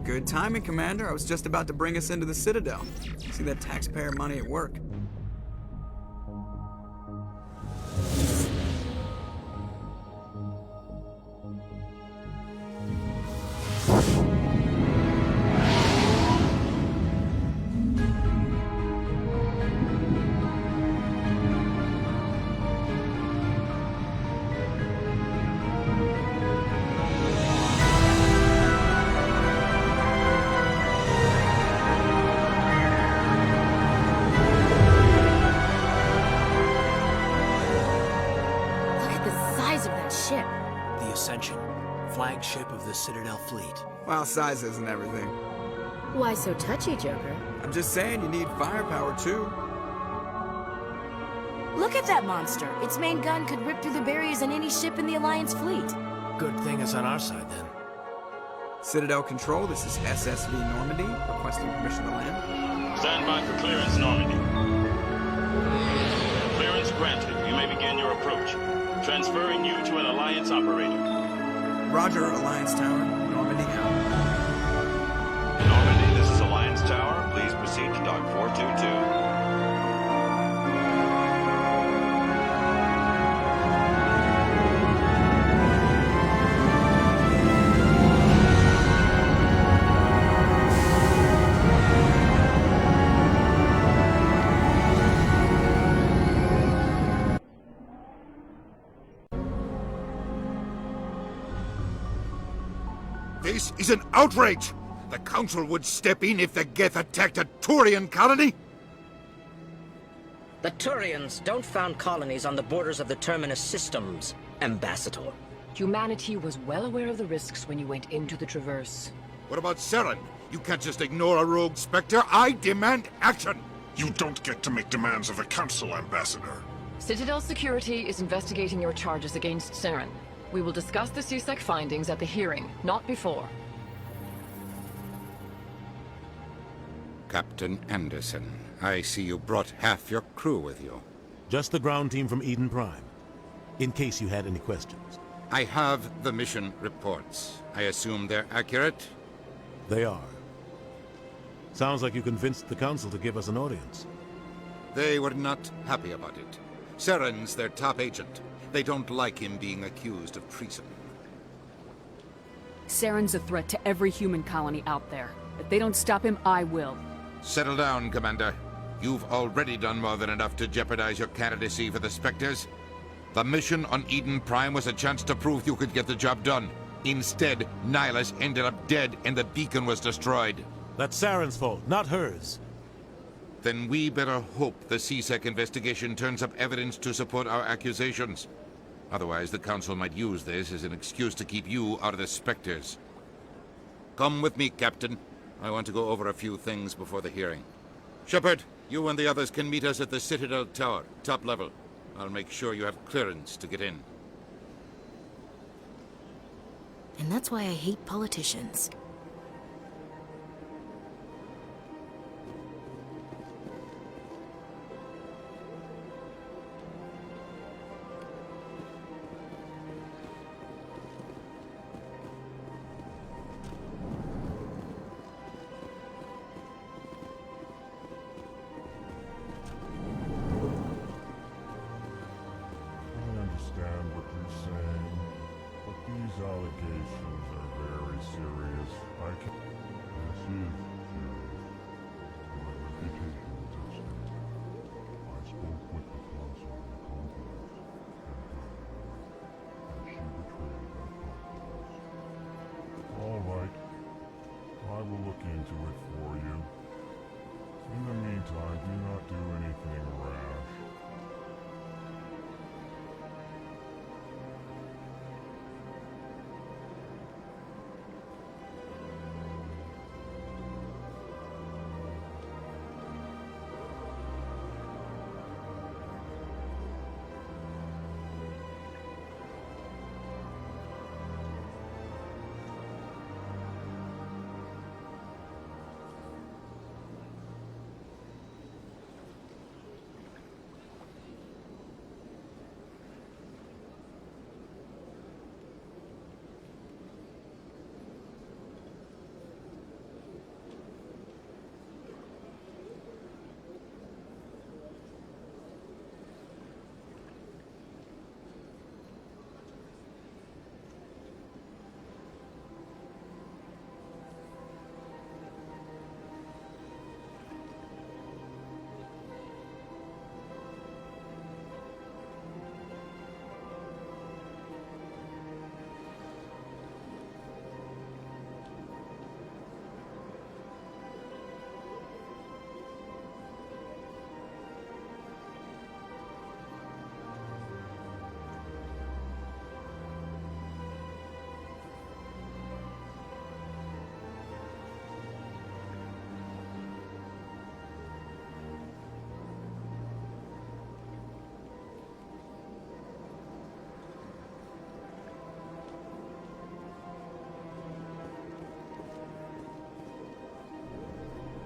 Good timing, Commander. I was just about to bring us into the Citadel. See that taxpayer money at work. Flagship of the Citadel fleet. Well, size isn't everything. Why so touchy, Joker? I'm just saying you need firepower, too. Look at that monster! Its main gun could rip through the barriers in any ship in the Alliance fleet. Good thing it's on our side, then. Citadel Control, this is SSV Normandy, requesting permission to land. Stand by for clearance, Normandy. Clearance granted. You may begin your approach. Transferring you to an Alliance operator. Roger, Alliance Tower. Normandy out. Normandy, this is Alliance Tower. Please proceed to Dock 422. This is an outrage! The Council would step in if the Geth attacked a Turian colony? The Turians don't found colonies on the borders of the Terminus systems, Ambassador. Humanity was well aware of the risks when you went into the Traverse. What about Saren? You can't just ignore a rogue Spectre. I demand action! You don't get to make demands of the Council, Ambassador. Citadel Security is investigating your charges against Saren. We will discuss the CSEC findings at the hearing, not before. Captain Anderson, I see you brought half your crew with you. Just the ground team from Eden Prime, in case you had any questions. I have the mission reports. I assume they're accurate? They are. Sounds like you convinced the Council to give us an audience. They were not happy about it. Saren's their top agent. They don't like him being accused of treason. Saren's a threat to every human colony out there. If they don't stop him, I will. Settle down, Commander. You've already done more than enough to jeopardize your candidacy for the Spectres. The mission on Eden Prime was a chance to prove you could get the job done. Instead, Nihilus ended up dead and the beacon was destroyed. That's Saren's fault, not hers. Then we better hope the CSEC investigation turns up evidence to support our accusations. Otherwise, the Council might use this as an excuse to keep you out of the Spectres. Come with me, Captain. I want to go over a few things before the hearing. Shepard, you and the others can meet us at the Citadel Tower, top level. I'll make sure you have clearance to get in. And that's why I hate politicians. I understand what you're saying, but these allegations are very serious. I can... This is serious. My reputation is at stake. I spoke with the council in confidence, and she betrayed that confidence. All right. I will look into it for you. In the meantime, do not do anything rash.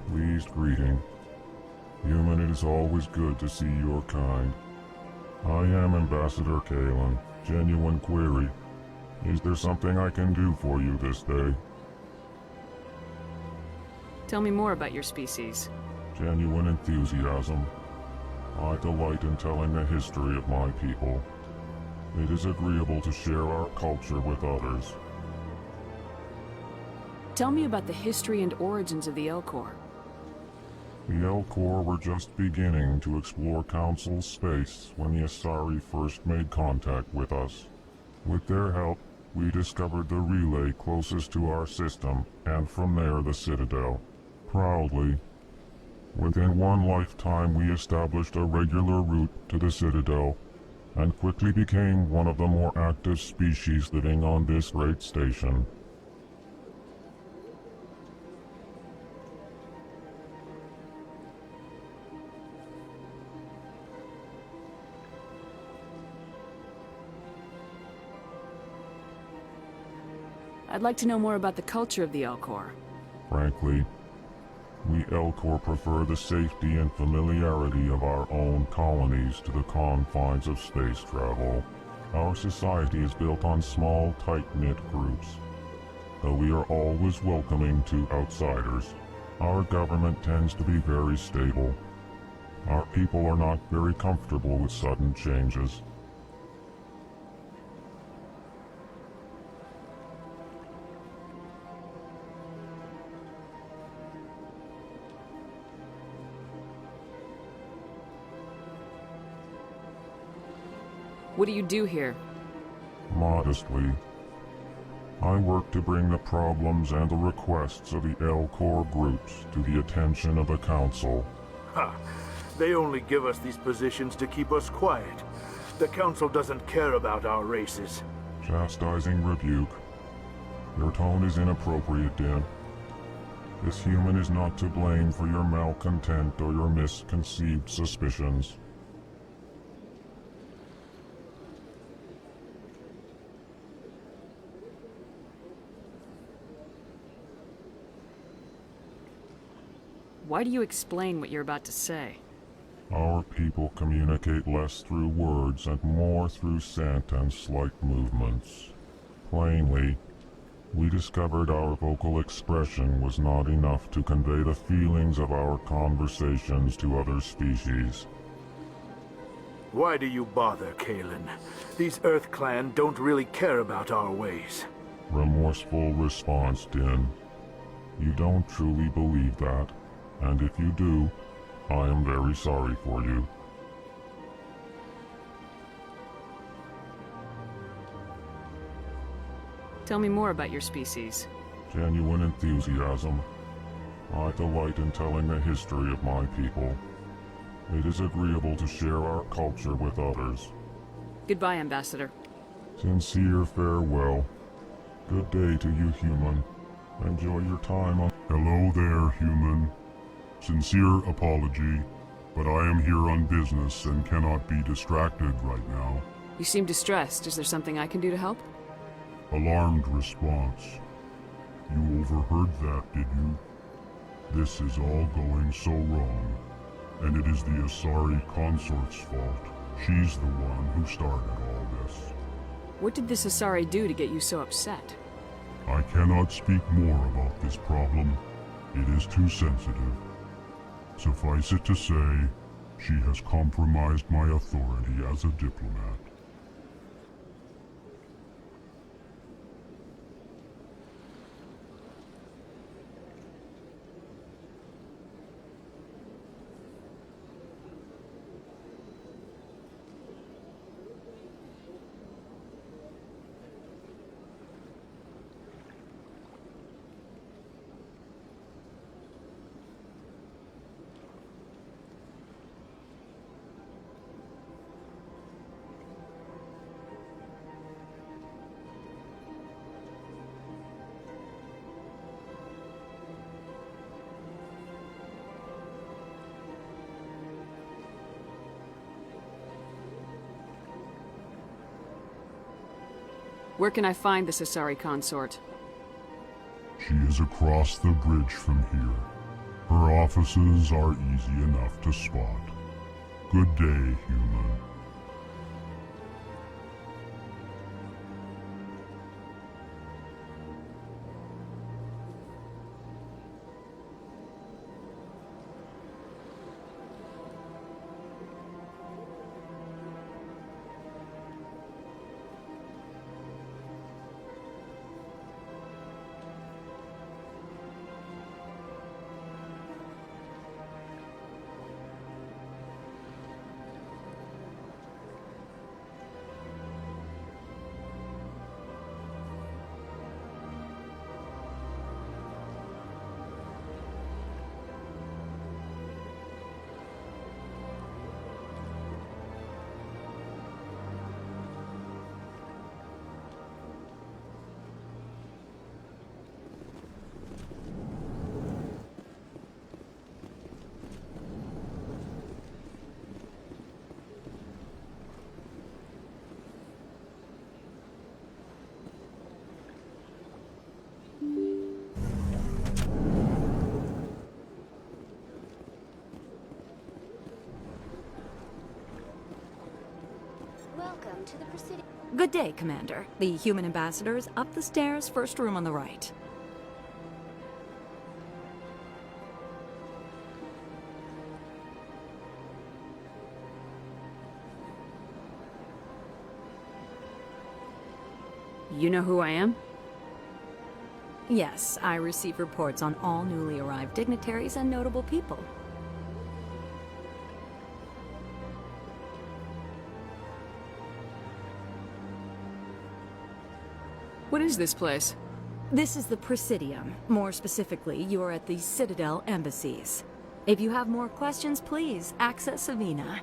Pleased greeting. Human, it is always good to see your kind. I am Ambassador Kalen. Genuine query. Is there something I can do for you this day? Tell me more about your species. Genuine enthusiasm. I delight in telling the history of my people. It is agreeable to share our culture with others. Tell me about the history and origins of the Elcor. The Elcor were just beginning to explore Council space when the Asari first made contact with us. With their help, we discovered the relay closest to our system, and from there the Citadel. Proudly, within one lifetime we established a regular route to the Citadel, and quickly became one of the more active species living on this great station. I'd like to know more about the culture of the Elcor. Frankly, we Elcor prefer the safety and familiarity of our own colonies to the confines of space travel. Our society is built on small, tight-knit groups. Though we are always welcoming to outsiders, our government tends to be very stable. Our people are not very comfortable with sudden changes. What do you do here? Modestly, I work to bring the problems and the requests of the Elcor groups to the attention of the Council. Ha! They only give us these positions to keep us quiet. The Council doesn't care about our races. Chastising rebuke. Your tone is inappropriate, Din. This human is not to blame for your malcontent or your misconceived suspicions. Why do you explain what you're about to say? Our people communicate less through words and more through scent and slight movements. Plainly, we discovered our vocal expression was not enough to convey the feelings of our conversations to other species. Why do you bother, Kalen? These Earth Clan don't really care about our ways. Remorseful response, Din. You don't truly believe that, and if you do, I am very sorry for you. Tell me more about your species. Genuine enthusiasm. I delight in telling the history of my people. It is agreeable to share our culture with others. Goodbye, Ambassador. Sincere farewell. Good day to you, human. Enjoy your time on... Hello there, human. Sincere apology, but I am here on business and cannot be distracted right now. You seem distressed. Is there something I can do to help? Alarmed response. You overheard that, did you? This is all going so wrong, and it is the Asari consort's fault. She's the one who started all this. What did this Asari do to get you so upset? I cannot speak more about this problem. It is too sensitive. Suffice it to say, she has compromised my authority as a diplomat. Where can I find this Asari consort? She is across the bridge from here. Her offices are easy enough to spot. Good day, human. Welcome to the Presidium. Good day, Commander. The human ambassador is up the stairs, first room on the right. You know who I am? Yes, I receive reports on all newly arrived dignitaries and notable people. What is this place? This is the Presidium. More specifically, you are at the Citadel embassies. If you have more questions, please access Savina.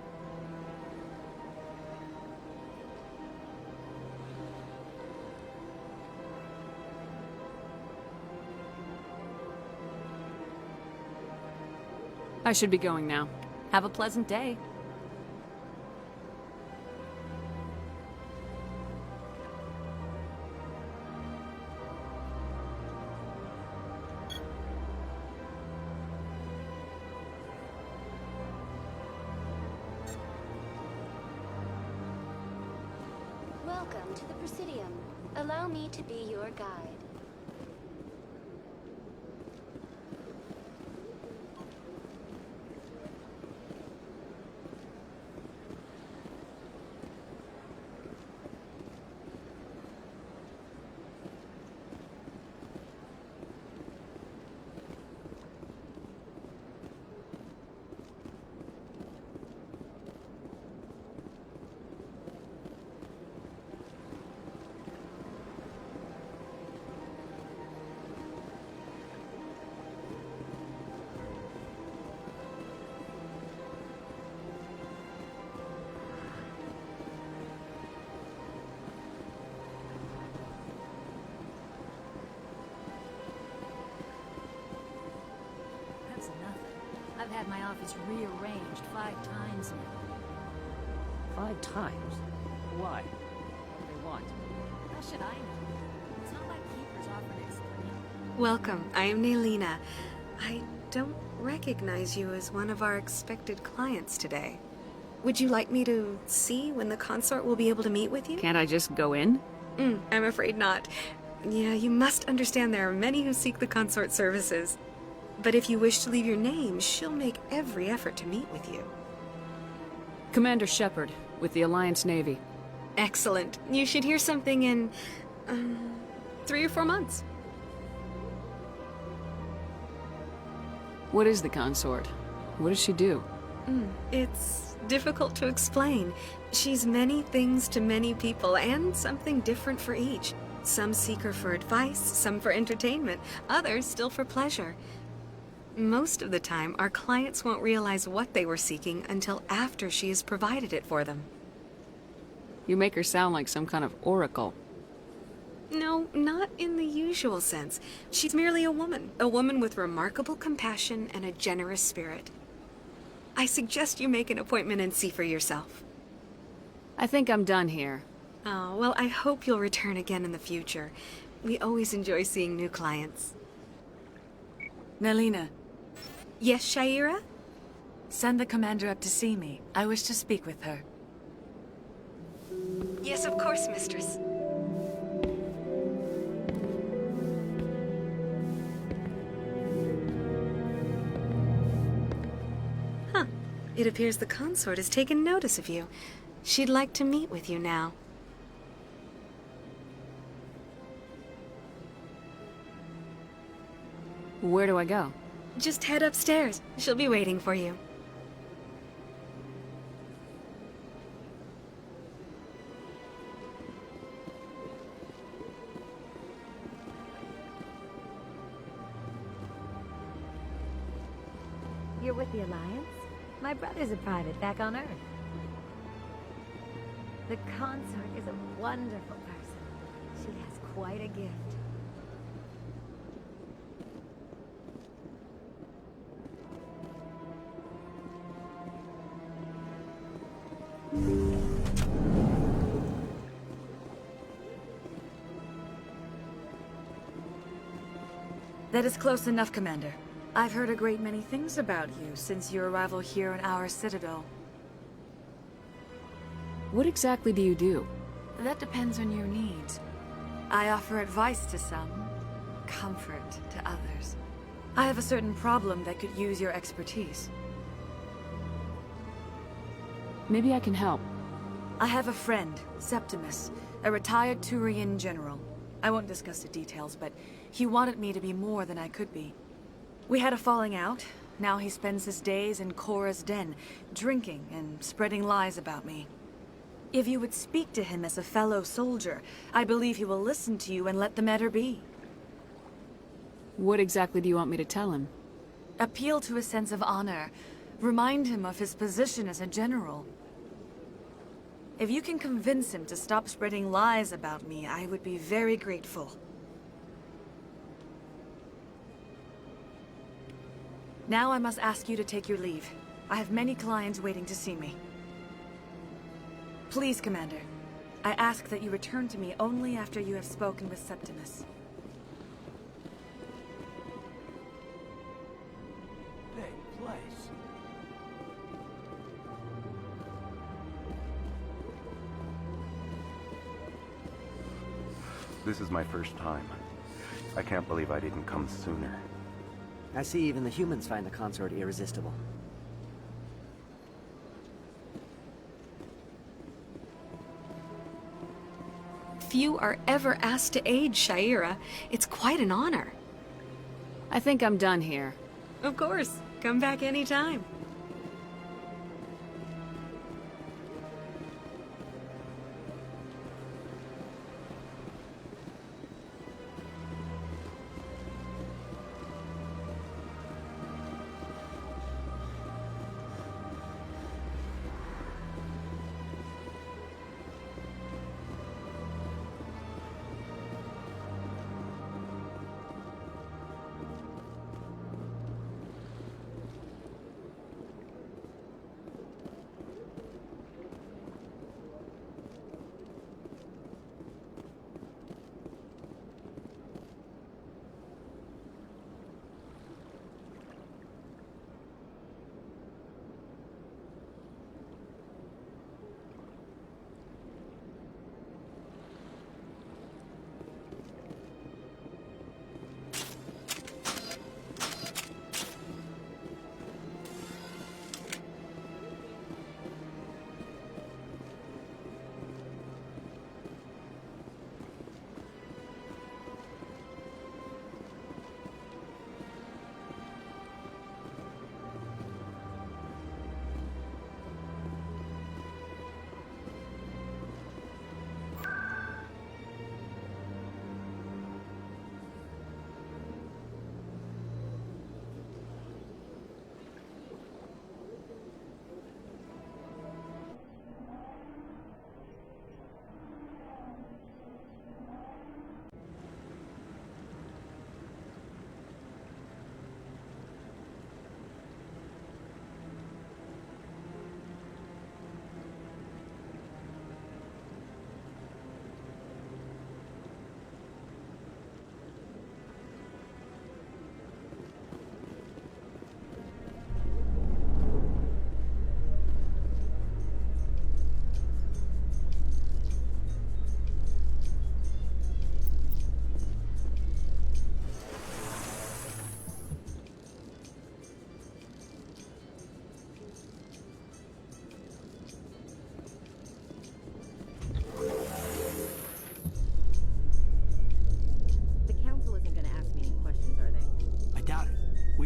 I should be going now. Have a pleasant day. Welcome to the Presidium. Allow me to be your guide. That's nothing. I've had my office rearranged 5 times now. 5 times? Why? What do they want? How should I know? It's not like keepers often explain. Welcome, I am Nelina. I don't recognize you as one of our expected clients today. Would you like me to see when the consort will be able to meet with you? Can't I just go in? I'm afraid not. Yeah, you must understand there are many who seek the consort services. But if you wish to leave your name, she'll make every effort to meet with you. Commander Shepard, with the Alliance Navy. Excellent. You should hear something in 3 or 4 months. What is the consort? What does she do? It's difficult to explain. She's many things to many people, and something different for each. Some seek her for advice, some for entertainment, others still for pleasure. Most of the time, our clients won't realize what they were seeking until after she has provided it for them. You make her sound like some kind of oracle. No, not in the usual sense. She's merely a woman with remarkable compassion and a generous spirit. I suggest you make an appointment and see for yourself. I think I'm done here. Oh, well, I hope you'll return again in the future. We always enjoy seeing new clients. Nelina. Yes, Shaira? Send the commander up to see me. I wish to speak with her. Yes, of course, mistress. Huh. It appears the consort has taken notice of you. She'd like to meet with you now. Where do I go? Just head upstairs. She'll be waiting for you. You're with the Alliance? My brother's a private back on Earth. The consort is a wonderful person. She has quite a gift. That is close enough, Commander. I've heard a great many things about you since your arrival here in our citadel. What exactly do you do? That depends on your needs. I offer advice to some, comfort to others. I have a certain problem that could use your expertise. Maybe I can help. I have a friend, Septimus, a retired Turian general. I won't discuss the details, but he wanted me to be more than I could be. We had a falling out. Now he spends his days in Korra's den, drinking and spreading lies about me. If you would speak to him as a fellow soldier, I believe he will listen to you and let the matter be. What exactly do you want me to tell him? Appeal to his sense of honor. Remind him of his position as a general. If you can convince him to stop spreading lies about me, I would be very grateful. Now I must ask you to take your leave. I have many clients waiting to see me. Please, Commander. I ask that you return to me only after you have spoken with Septimus. Big place. This is my first time. I can't believe I didn't come sooner. I see even the humans find the consort irresistible. Few are ever asked to aid Shaira. It's quite an honor. I think I'm done here. Of course. Come back anytime.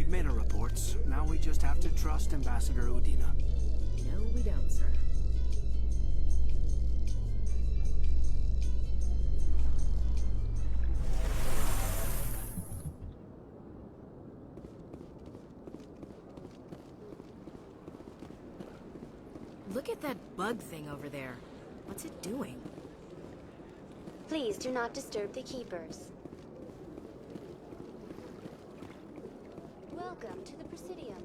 Made our reports. Now we just have to trust Ambassador Udina. No, we don't, sir. Look at that bug thing over there. What's it doing? Please do not disturb the keepers. Welcome to the Presidium.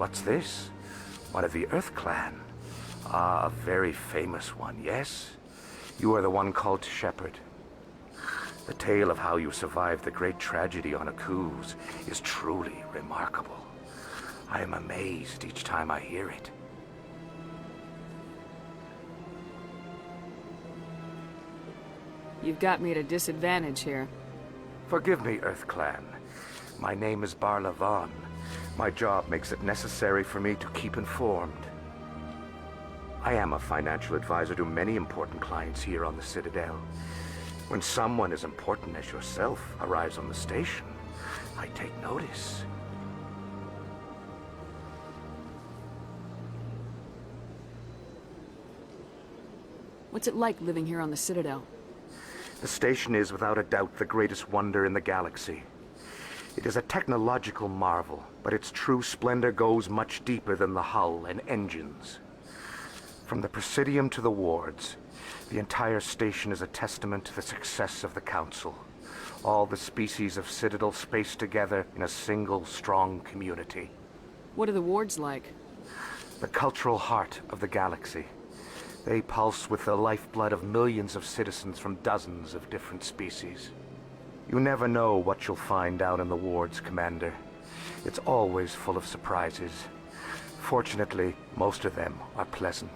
What's this? One of the Earth Clan. Ah, a very famous one, yes? You are the one called Shepherd. The tale of how you survived the great tragedy on Akuz is truly remarkable. I am amazed each time I hear it. You've got me at a disadvantage here. Forgive me, Earth Clan. My name is Barla Vaughn. My job makes it necessary for me to keep informed. I am a financial advisor to many important clients here on the Citadel. When someone as important as yourself arrives on the station, I take notice. What's it like living here on the Citadel? The station is without a doubt the greatest wonder in the galaxy. It is a technological marvel, but its true splendor goes much deeper than the hull and engines. From the Presidium to the wards, the entire station is a testament to the success of the Council. All the species of Citadel spaced together in a single, strong community. What are the wards like? The cultural heart of the galaxy. They pulse with the lifeblood of millions of citizens from dozens of different species. You never know what you'll find out in the wards, Commander. It's always full of surprises. Fortunately, most of them are pleasant.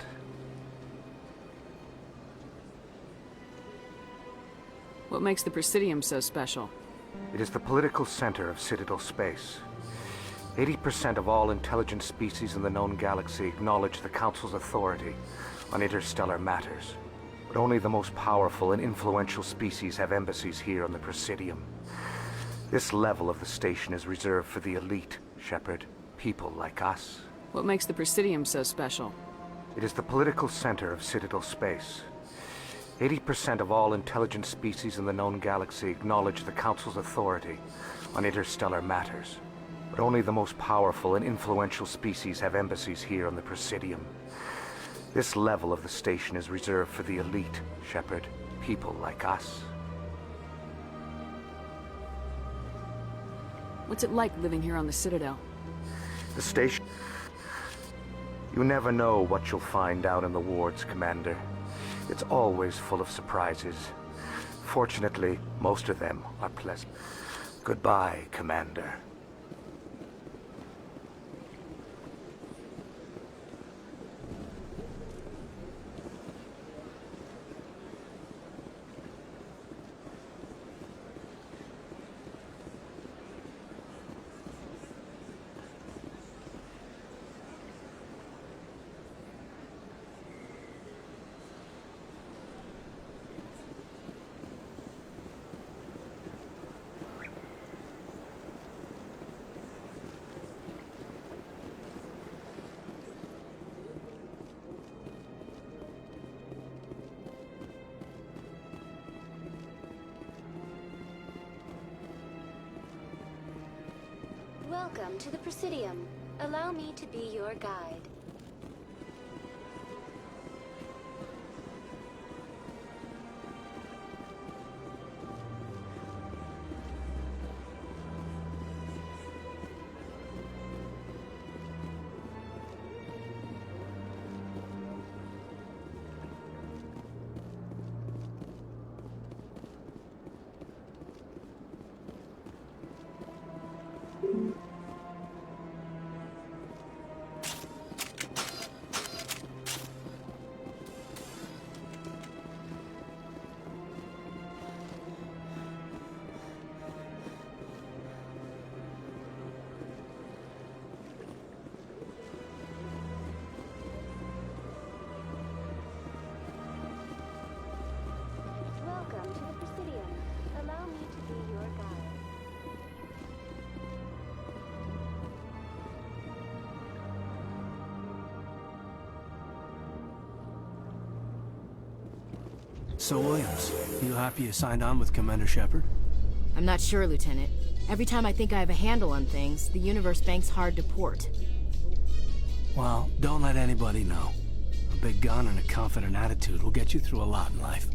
What makes the Presidium so special? It is the political center of Citadel space. 80% of all intelligent species in the known galaxy acknowledge the Council's authority on interstellar matters. But only the most powerful and influential species have embassies here on the Presidium. This level of the station is reserved for the elite, Shepard. People like us. What makes the Presidium so special? It is the political center of Citadel space. 80% of all intelligent species in the known galaxy acknowledge the Council's authority on interstellar matters. But only the most powerful and influential species have embassies here on the Presidium. This level of the station is reserved for the elite, Shepard. People like us. What's it like living here on the Citadel? The station... You never know what you'll find out in the wards, Commander. It's always full of surprises. Fortunately, most of them are pleasant. Goodbye, Commander. Welcome to the Presidium. Allow me to be your guide. Welcome to the Presidium. Allow me to be your guide. So, Williams, you happy you signed on with Commander Shepard? I'm not sure, Lieutenant. Every time I think I have a handle on things, the universe bank's hard to port. Well, don't let anybody know. A big gun and a confident attitude will get you through a lot in life.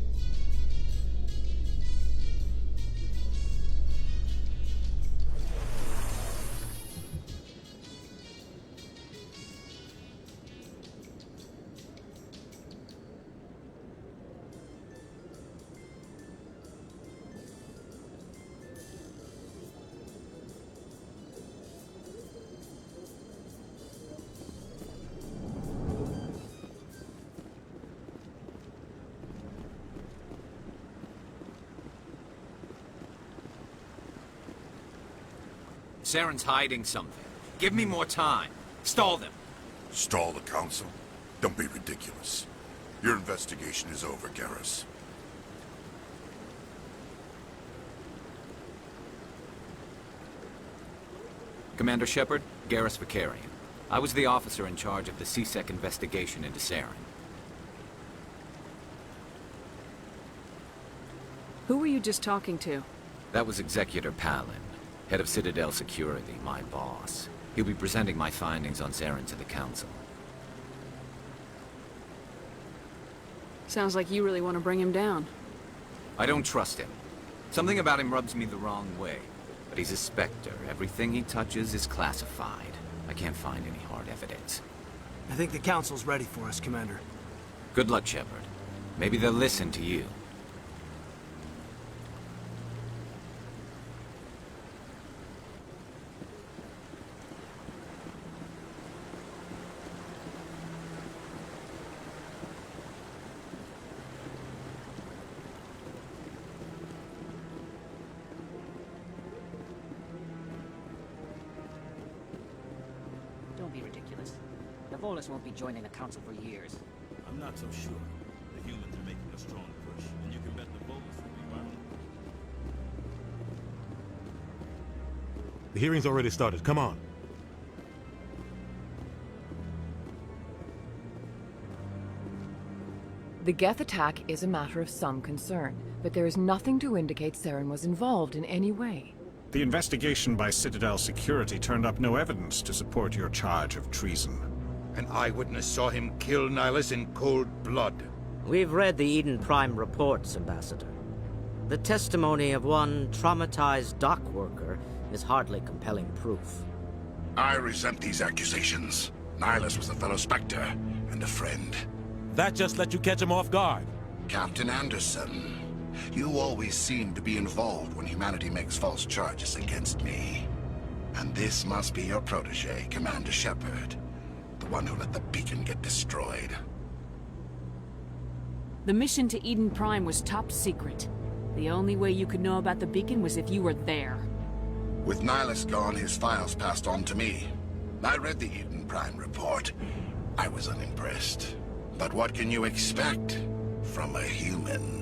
Saren's hiding something. Give me more time. Stall them. Stall the Council? Don't be ridiculous. Your investigation is over, Garrus. Commander Shepard, Garrus Vicarian. I was the officer in charge of the CSEC investigation into Saren. Who were you just talking to? That was Executor Palin, head of Citadel Security, my boss. He'll be presenting my findings on Saren to the Council. Sounds like you really want to bring him down. I don't trust him. Something about him rubs me the wrong way. But he's a Spectre. Everything he touches is classified. I can't find any hard evidence. I think the Council's ready for us, Commander. Good luck, Shepard. Maybe they'll listen to you. Don't be ridiculous. The Volus won't be joining the Council for years. I'm not so sure. The humans are making a strong push, and you can bet the Volus will be right on. The hearing's already started. Come on. The Geth attack is a matter of some concern, but there is nothing to indicate Saren was involved in any way. The investigation by Citadel Security turned up no evidence to support your charge of treason. An eyewitness saw him kill Nihilus in cold blood. We've read the Eden Prime reports, Ambassador. The testimony of one traumatized dock worker is hardly compelling proof. I resent these accusations. Nihilus was a fellow Spectre and a friend. That just let you catch him off guard. Captain Anderson, you always seem to be involved when humanity makes false charges against me. And this must be your protege, Commander Shepard. The one who let the beacon get destroyed. The mission to Eden Prime was top secret. The only way you could know about the beacon was if you were there. With Nihilus gone, his files passed on to me. I read the Eden Prime report. I was unimpressed. But what can you expect from a human?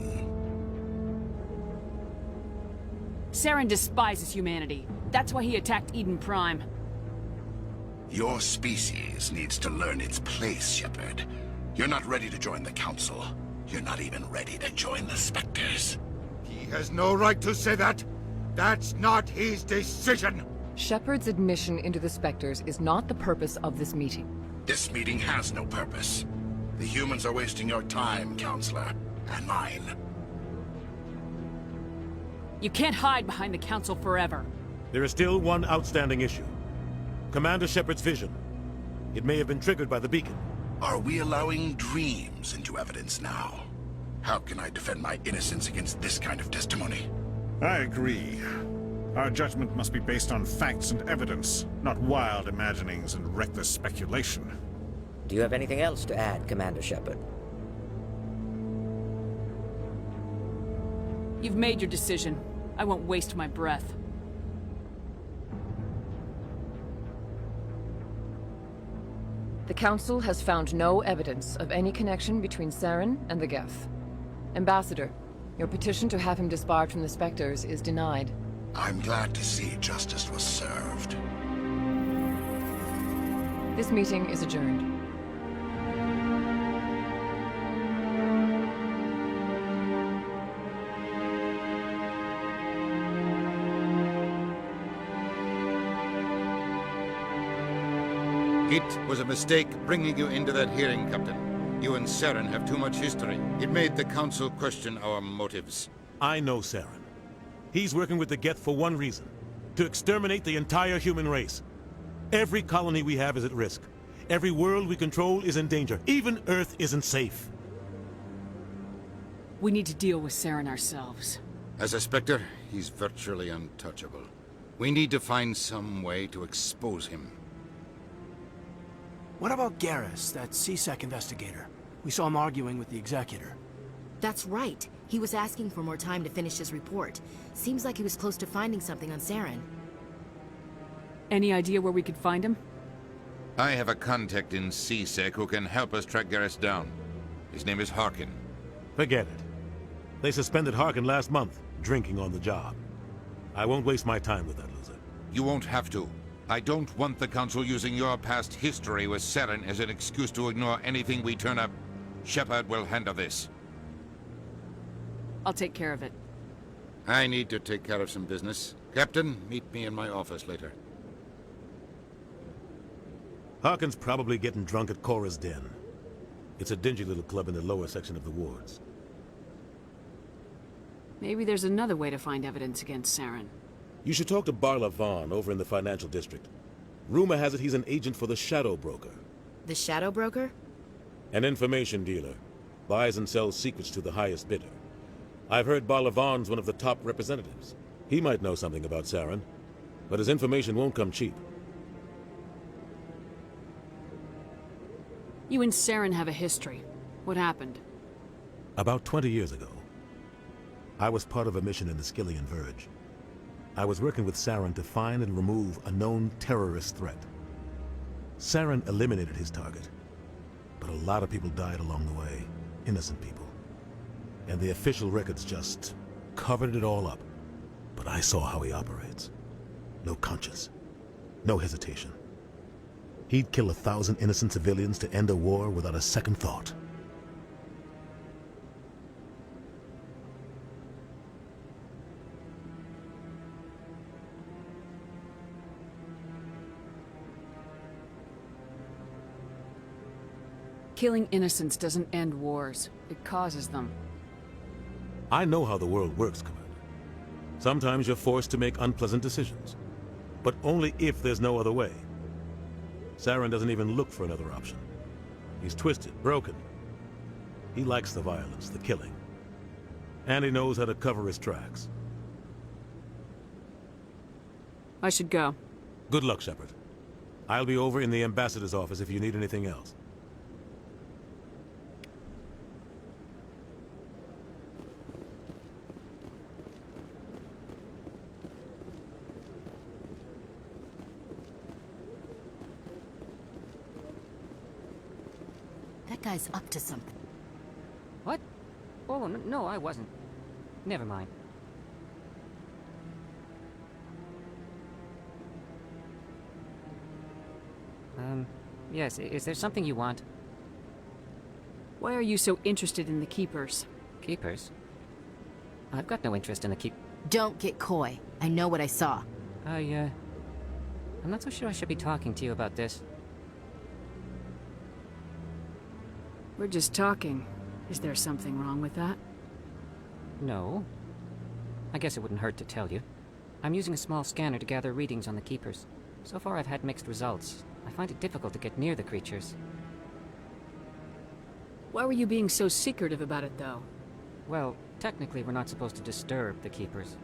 Saren despises humanity. That's why he attacked Eden Prime. Your species needs to learn its place, Shepard. You're not ready to join the Council. You're not even ready to join the Spectres. He has no right to say that. That's not his decision. Shepard's admission into the Spectres is not the purpose of this meeting. This meeting has no purpose. The humans are wasting your time, Counselor, and mine. You can't hide behind the Council forever. There is still one outstanding issue. Commander Shepard's vision. It may have been triggered by the beacon. Are we allowing dreams into evidence now? How can I defend my innocence against this kind of testimony? I agree. Our judgment must be based on facts and evidence, not wild imaginings and reckless speculation. Do you have anything else to add, Commander Shepard? You've made your decision. I won't waste my breath. The Council has found no evidence of any connection between Saren and the Geth. Ambassador, your petition to have him disbarred from the Spectres is denied. I'm glad to see justice was served. This meeting is adjourned. It was a mistake bringing you into that hearing, Captain. You and Saren have too much history. It made the Council question our motives. I know Saren. He's working with the Geth for one reason. To exterminate the entire human race. Every colony we have is at risk. Every world we control is in danger. Even Earth isn't safe. We need to deal with Saren ourselves. As a Spectre, he's virtually untouchable. We need to find some way to expose him. What about Garrus, that CSEC investigator? We saw him arguing with the Executor. That's right. He was asking for more time to finish his report. Seems like he was close to finding something on Saren. Any idea where we could find him? I have a contact in CSEC who can help us track Garrus down. His name is Harkin. Forget it. They suspended Harkin last month, drinking on the job. I won't waste my time with that loser. You won't have to. I don't want the Council using your past history with Saren as an excuse to ignore anything we turn up. Shepard will handle this. I'll take care of it. I need to take care of some business. Captain, meet me in my office later. Harkin's probably getting drunk at Cora's den. It's a dingy little club in the lower section of the wards. Maybe there's another way to find evidence against Saren. You should talk to Barla Vaughn over in the financial district. Rumor has it he's an agent for the Shadow Broker. The Shadow Broker? An information dealer. Buys and sells secrets to the highest bidder. I've heard Barla Vaughn's one of the top representatives. He might know something about Saren, but his information won't come cheap. You and Saren have a history. What happened? About 20 years ago, I was part of a mission in the Skillian Verge. I was working with Saren to find and remove a known terrorist threat. Saren eliminated his target, but a lot of people died along the way, innocent people. And the official records just covered it all up. But I saw how he operates. No conscience, no hesitation. He'd kill 1,000 innocent civilians to end a war without a second thought. Killing innocents doesn't end wars. It causes them. I know how the world works, Commander. Sometimes you're forced to make unpleasant decisions, but only if there's no other way. Saren doesn't even look for another option. He's twisted, broken. He likes the violence, the killing. And he knows how to cover his tracks. I should go. Good luck, Shepard. I'll be over in the ambassador's office if you need anything else. That guy's up to something. What? Oh, no, I wasn't. Never mind. Yes, is there something you want? Why are you so interested in the Keepers? Keepers? I've got no interest in the Don't get coy. I know what I saw. I'm not so sure I should be talking to you about this. We're just talking. Is there something wrong with that? No. I guess it wouldn't hurt to tell you. I'm using a small scanner to gather readings on the Keepers. So far I've had mixed results. I find it difficult to get near the creatures. Why were you being so secretive about it, though? Well, technically we're not supposed to disturb the Keepers.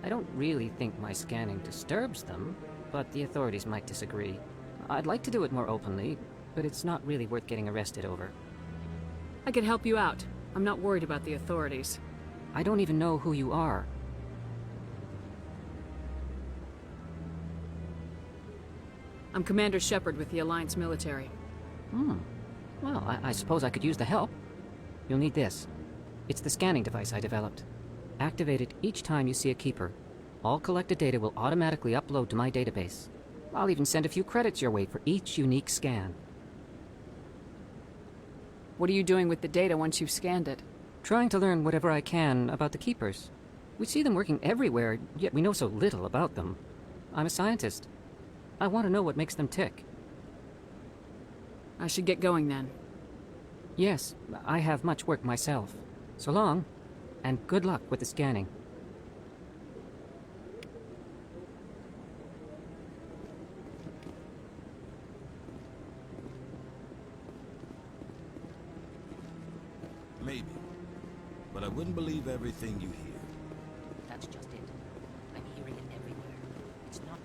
I don't really think my scanning disturbs them, but the authorities might disagree. I'd like to do it more openly, but it's not really worth getting arrested over. I could help you out. I'm not worried about the authorities. I don't even know who you are. I'm Commander Shepard with the Alliance military. Well, I suppose I could use the help. You'll need this. It's the scanning device I developed. Activate it each time you see a Keeper. All collected data will automatically upload to my database. I'll even send a few credits your way for each unique scan. What are you doing with the data once you've scanned it? Trying to learn whatever I can about the Keepers. We see them working everywhere, yet we know so little about them. I'm a scientist. I want to know what makes them tick. I should get going then. Yes, I have much work myself. So long, and good luck with the scanning. Maybe. But I wouldn't believe everything you hear. That's just it. I'm hearing it everywhere. It's not...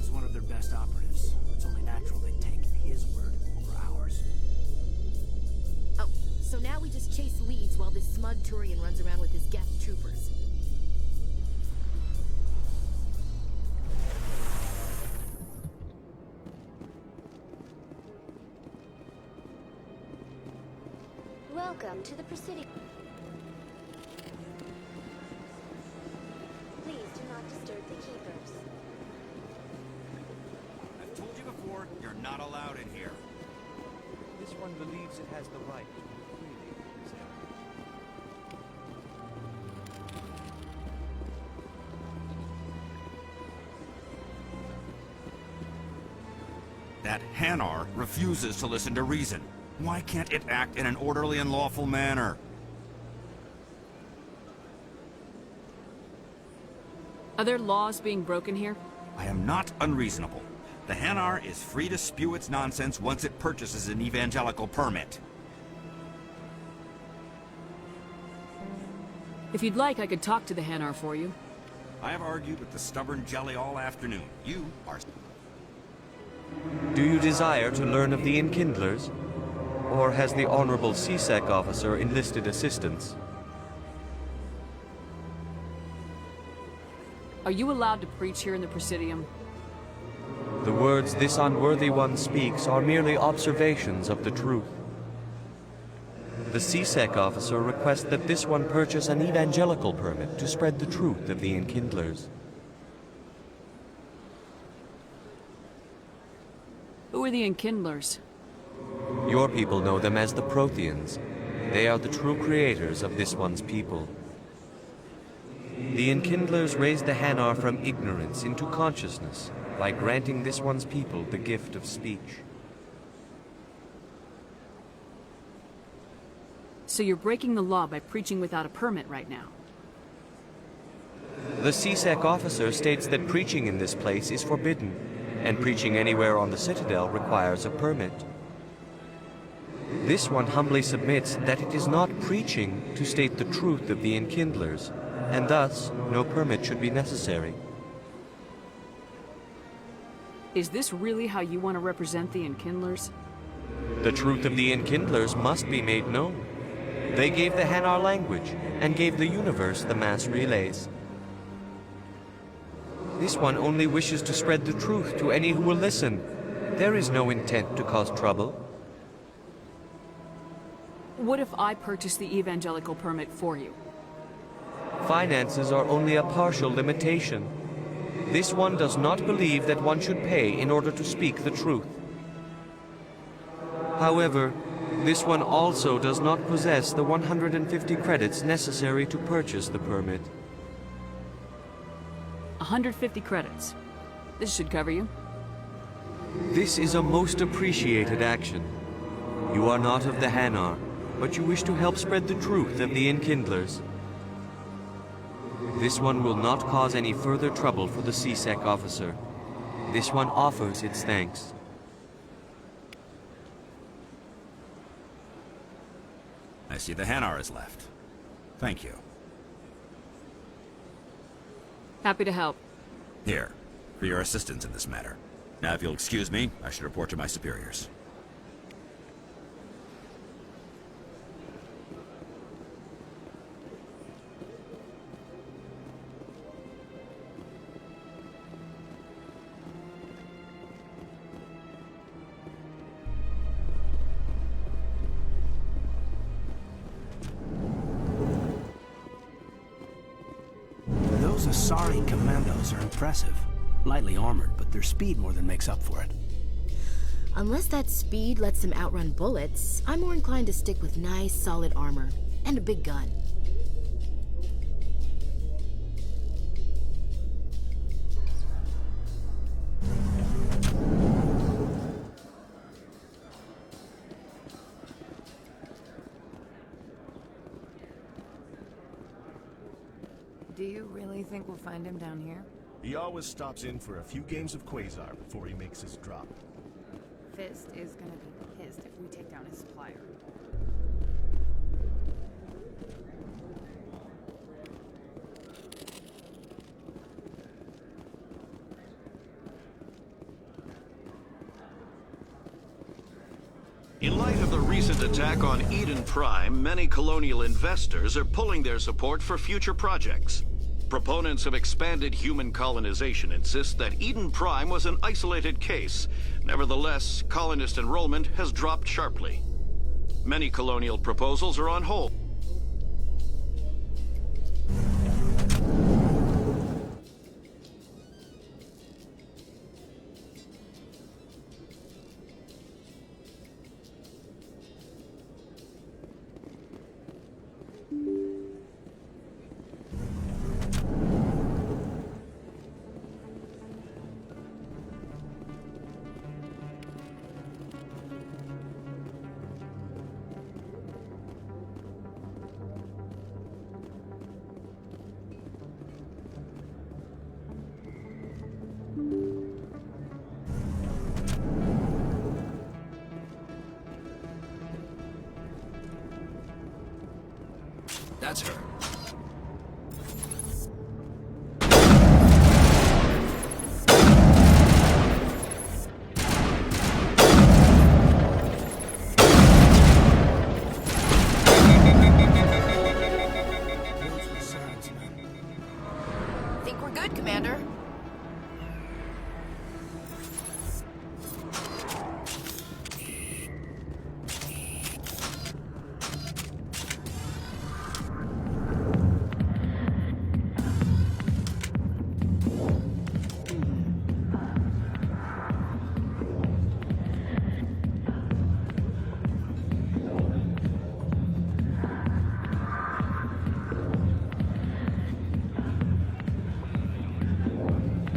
Saren's one of their best operatives. It's only natural they take his word over ours. Oh, so now we just chase leads while this smug Turian runs around with his Geth troopers. Welcome to the Presidium. Please do not disturb the keepers. I've told you before, you're not allowed in here. This one believes it has the right to move freely in this area. That Hanar refuses to listen to reason. Why can't it act in an orderly and lawful manner? Are there laws being broken here? I am not unreasonable. The Hanar is free to spew its nonsense once it purchases an evangelical permit. If you'd like, I could talk to the Hanar for you. I have argued with the stubborn jelly all afternoon. You are... Do you desire to learn of the Enkindlers? Or has the Honorable CSEC officer enlisted assistance? Are you allowed to preach here in the Presidium? The words this unworthy one speaks are merely observations of the truth. The CSEC officer requests that this one purchase an evangelical permit to spread the truth of the Enkindlers. Who are the Enkindlers? Your people know them as the Protheans. They are the true creators of this one's people. The Enkindlers raised the Hanar from ignorance into consciousness by granting this one's people the gift of speech. So you're breaking the law by preaching without a permit right now? The CSEC officer states that preaching in this place is forbidden, and preaching anywhere on the Citadel requires a permit. This one humbly submits that it is not preaching to state the truth of the Enkindlers, and thus no permit should be necessary. Is this really how you want to represent the Enkindlers? The truth of the Enkindlers must be made known. They gave the Hanar language, and gave the universe the mass relays. This one only wishes to spread the truth to any who will listen. There is no intent to cause trouble. What if I purchase the evangelical permit for you? Finances are only a partial limitation. This one does not believe that one should pay in order to speak the truth. However, this one also does not possess the 150 credits necessary to purchase the permit. 150 credits. This should cover you. This is a most appreciated action. You are not of the Hanar, but you wish to help spread the truth of the Enkindlers. This one will not cause any further trouble for the CSEC officer. This one offers its thanks. I see the Hanar is left. Thank you. Happy to help. Here, for your assistance in this matter. Now, if you'll excuse me, I should report to my superiors. Those Asari commandos are impressive. Lightly armored, but their speed more than makes up for it. Unless that speed lets them outrun bullets, I'm more inclined to stick with nice, solid armor. And a big gun. Do you really think we'll find him down here? He always stops in for a few games of Quasar before he makes his drop. Fist is gonna be pissed if we take down his supplier. In light of the recent attack on Eden Prime, many colonial investors are pulling their support for future projects. Proponents of expanded human colonization insist that Eden Prime was an isolated case. Nevertheless, colonist enrollment has dropped sharply. Many colonial proposals are on hold. That's her. Think we're good, Commander.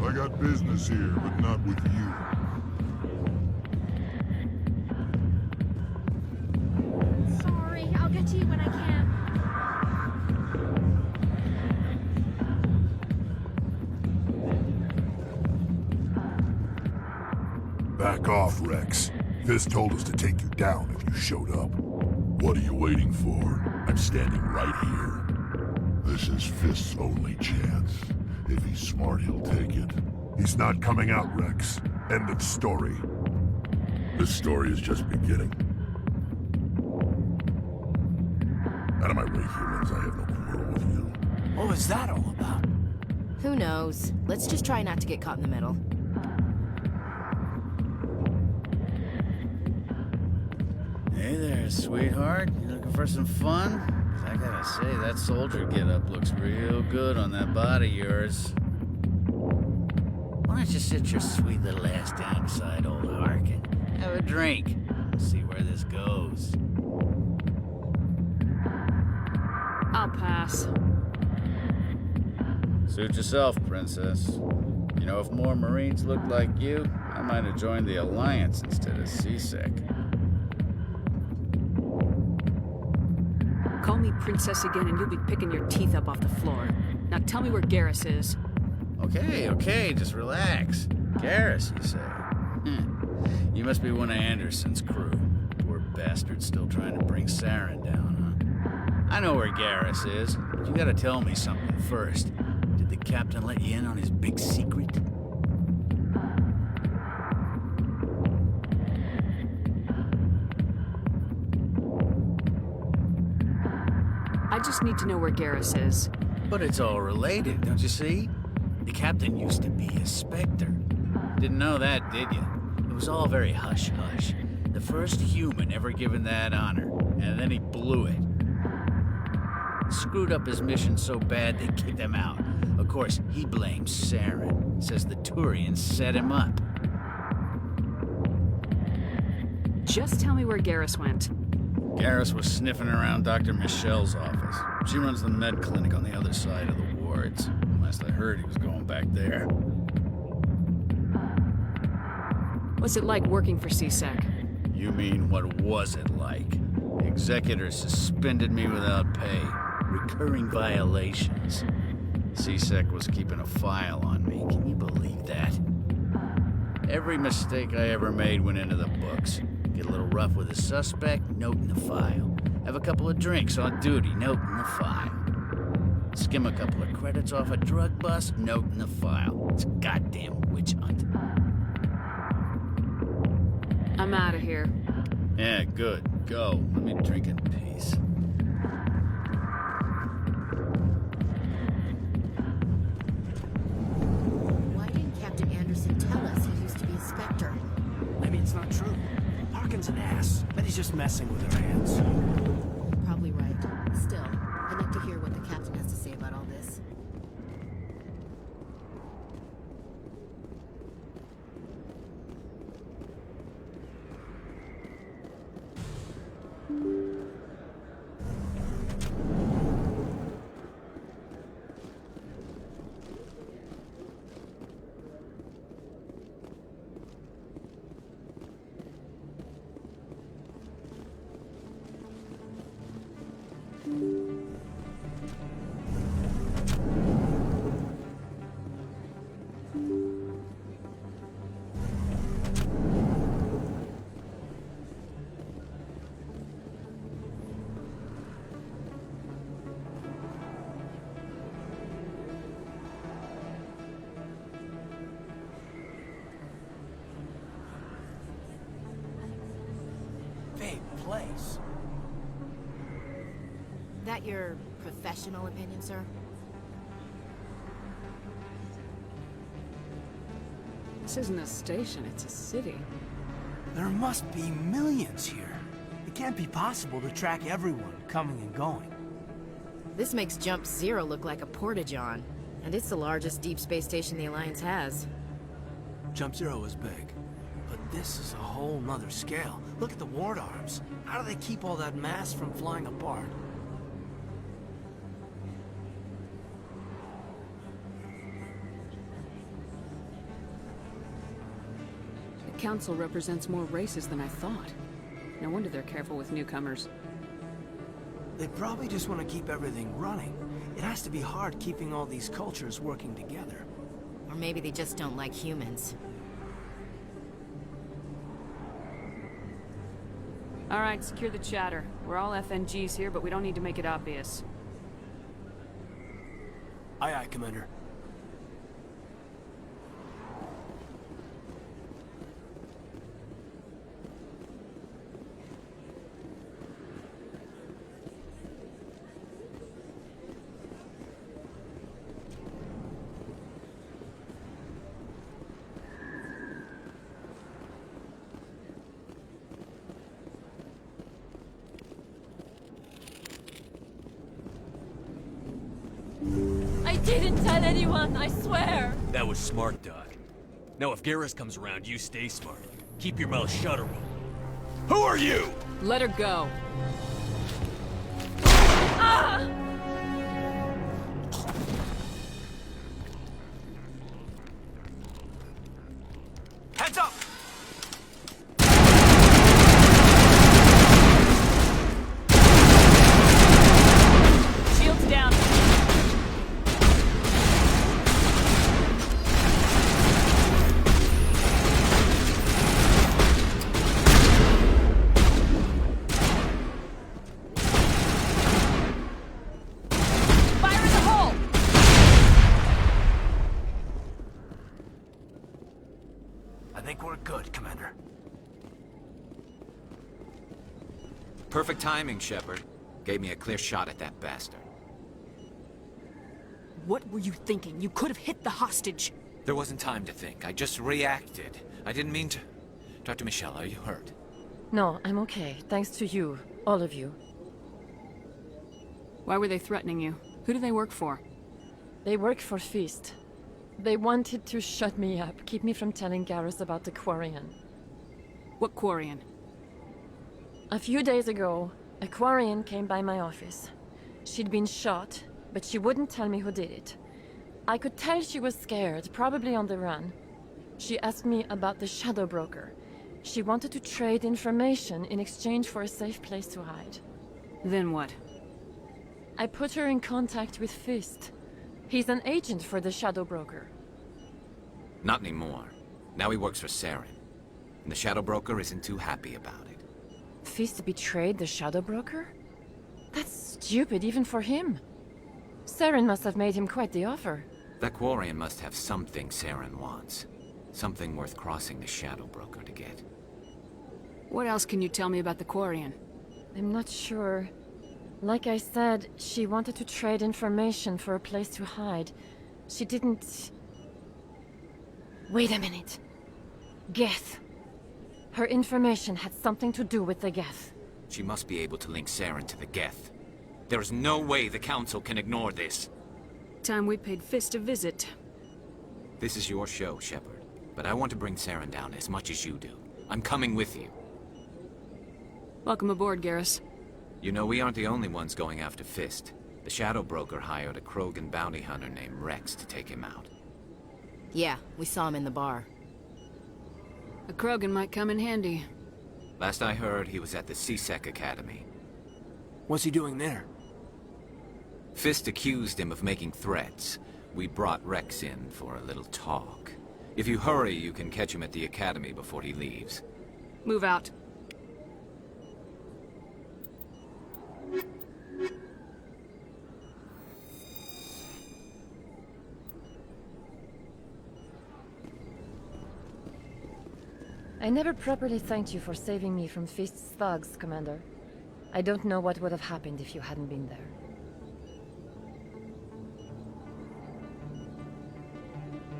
I got business here, but not with you. Sorry, I'll get to you when I can. Back off, Rex. Fisk told us to take you down if you showed up. What are you waiting for? I'm standing right here. This is Fisk's only chance. If he's smart, he'll take it. He's not coming out, Rex. End of story. This story is just beginning. Out of my way, humans. I have no quarrel with you. What was that all about? Who knows? Let's just try not to get caught in the middle. Hey there, sweetheart. You looking for some fun? 'Cause I gotta say, that soldier get-up looks real good on that body of yours. Why don't you sit your sweet little ass down beside old Harkin? Have a drink. And see where this goes. I'll pass. Suit yourself, princess. You know, if more Marines looked like you, I might have joined the Alliance instead of CSEC. Call me princess again and you'll be picking your teeth up off the floor. Now tell me where Garrus is. Okay, just relax. Garrus, you say? You must be one of Anderson's crew. Poor bastard still trying to bring Saren down, huh? I know where Garrus is, but you gotta tell me something first. Did the captain let you in on his big secret? I just need to know where Garrus is. But it's all related, don't you see? The captain used to be a Spectre. Didn't know that, did you? It was all very hush-hush. The first human ever given that honor, and then he blew it. Screwed up his mission so bad they kicked him out. Of course, he blames Saren. Says the Turians set him up. Just tell me where Garrus went. Garrus was sniffing around Dr. Michelle's office. She runs the med clinic on the other side of the wards. Last I heard, he was going back there. What's it like working for CSEC? You mean, what was it like? The executors suspended me without pay. Recurring violations. CSEC was keeping a file on me. Can you believe that? Every mistake I ever made went into the books. Get a little rough with a suspect, note in the file. Have a couple of drinks on duty, note in the file. Skim a couple of credits off a drug bust, note in the file. It's a goddamn witch hunt. I'm out of here. Yeah, good. Go. Let me drink in peace. Why didn't Captain Anderson tell us he used to be a Spectre? Maybe it's not true. Larkin's an ass. Bet he's just messing with her hands. Probably right. Still, I'd like to hear what the captain has to say about all this. Big place. That your professional opinion, sir? This isn't a station, it's a city. There must be millions here. It can't be possible to track everyone coming and going. This makes Jump Zero look like a porta-john, and it's the largest deep space station the Alliance has. Jump Zero is big, but this is a whole nother scale. Look at the ward arms. How do they keep all that mass from flying apart? The council represents more races than I thought. No wonder they're careful with newcomers. They probably just want to keep everything running. It has to be hard keeping all these cultures working together. Or maybe they just don't like humans. All right, secure the chatter. We're all FNGs here, but we don't need to make it obvious. Aye, aye, Commander. I didn't tell anyone, I swear! That was smart, Doc. Now if Garrus comes around, you stay smart. Keep your mouth shut or Who are you? Let her go. Ah! Heads up! Shields down. I think we're good, Commander. Perfect timing, Shepard. Gave me a clear shot at that bastard. What were you thinking? You could have hit the hostage. There wasn't time to think. I just reacted. I didn't mean to... Dr. Michelle, are you hurt? No, I'm okay. Thanks to you. All of you. Why were they threatening you? Who do they work for? They work for Feast. They wanted to shut me up, keep me from telling Garrus about the Quarian. What Quarian? A few days ago, a Quarian came by my office. She'd been shot, but she wouldn't tell me who did it. I could tell she was scared, probably on the run. She asked me about the Shadow Broker. She wanted to trade information in exchange for a safe place to hide. Then what? I put her in contact with Fist. He's an agent for the Shadow Broker. Not anymore. Now he works for Saren. And the Shadow Broker isn't too happy about it. Fist betrayed the Shadow Broker? That's stupid even for him. Saren must have made him quite the offer. That Quarian must have something Saren wants. Something worth crossing the Shadow Broker to get. What else can you tell me about the Quarian? I'm not sure. Like I said, she wanted to trade information for a place to hide. She didn't... Wait a minute. Geth. Her information had something to do with the Geth. She must be able to link Saren to the Geth. There is no way the Council can ignore this. Time we paid Fist a visit. This is your show, Shepard. But I want to bring Saren down as much as you do. I'm coming with you. Welcome aboard, Garrus. You know, we aren't the only ones going after Fist. The Shadow Broker hired a Krogan bounty hunter named Rex to take him out. Yeah, we saw him in the bar. A Krogan might come in handy. Last I heard, he was at the C-Sec Academy. What's he doing there? Fist accused him of making threats. We brought Rex in for a little talk. If you hurry, you can catch him at the Academy before he leaves. Move out. I never properly thanked you for saving me from Fist's thugs, Commander. I don't know what would have happened if you hadn't been there.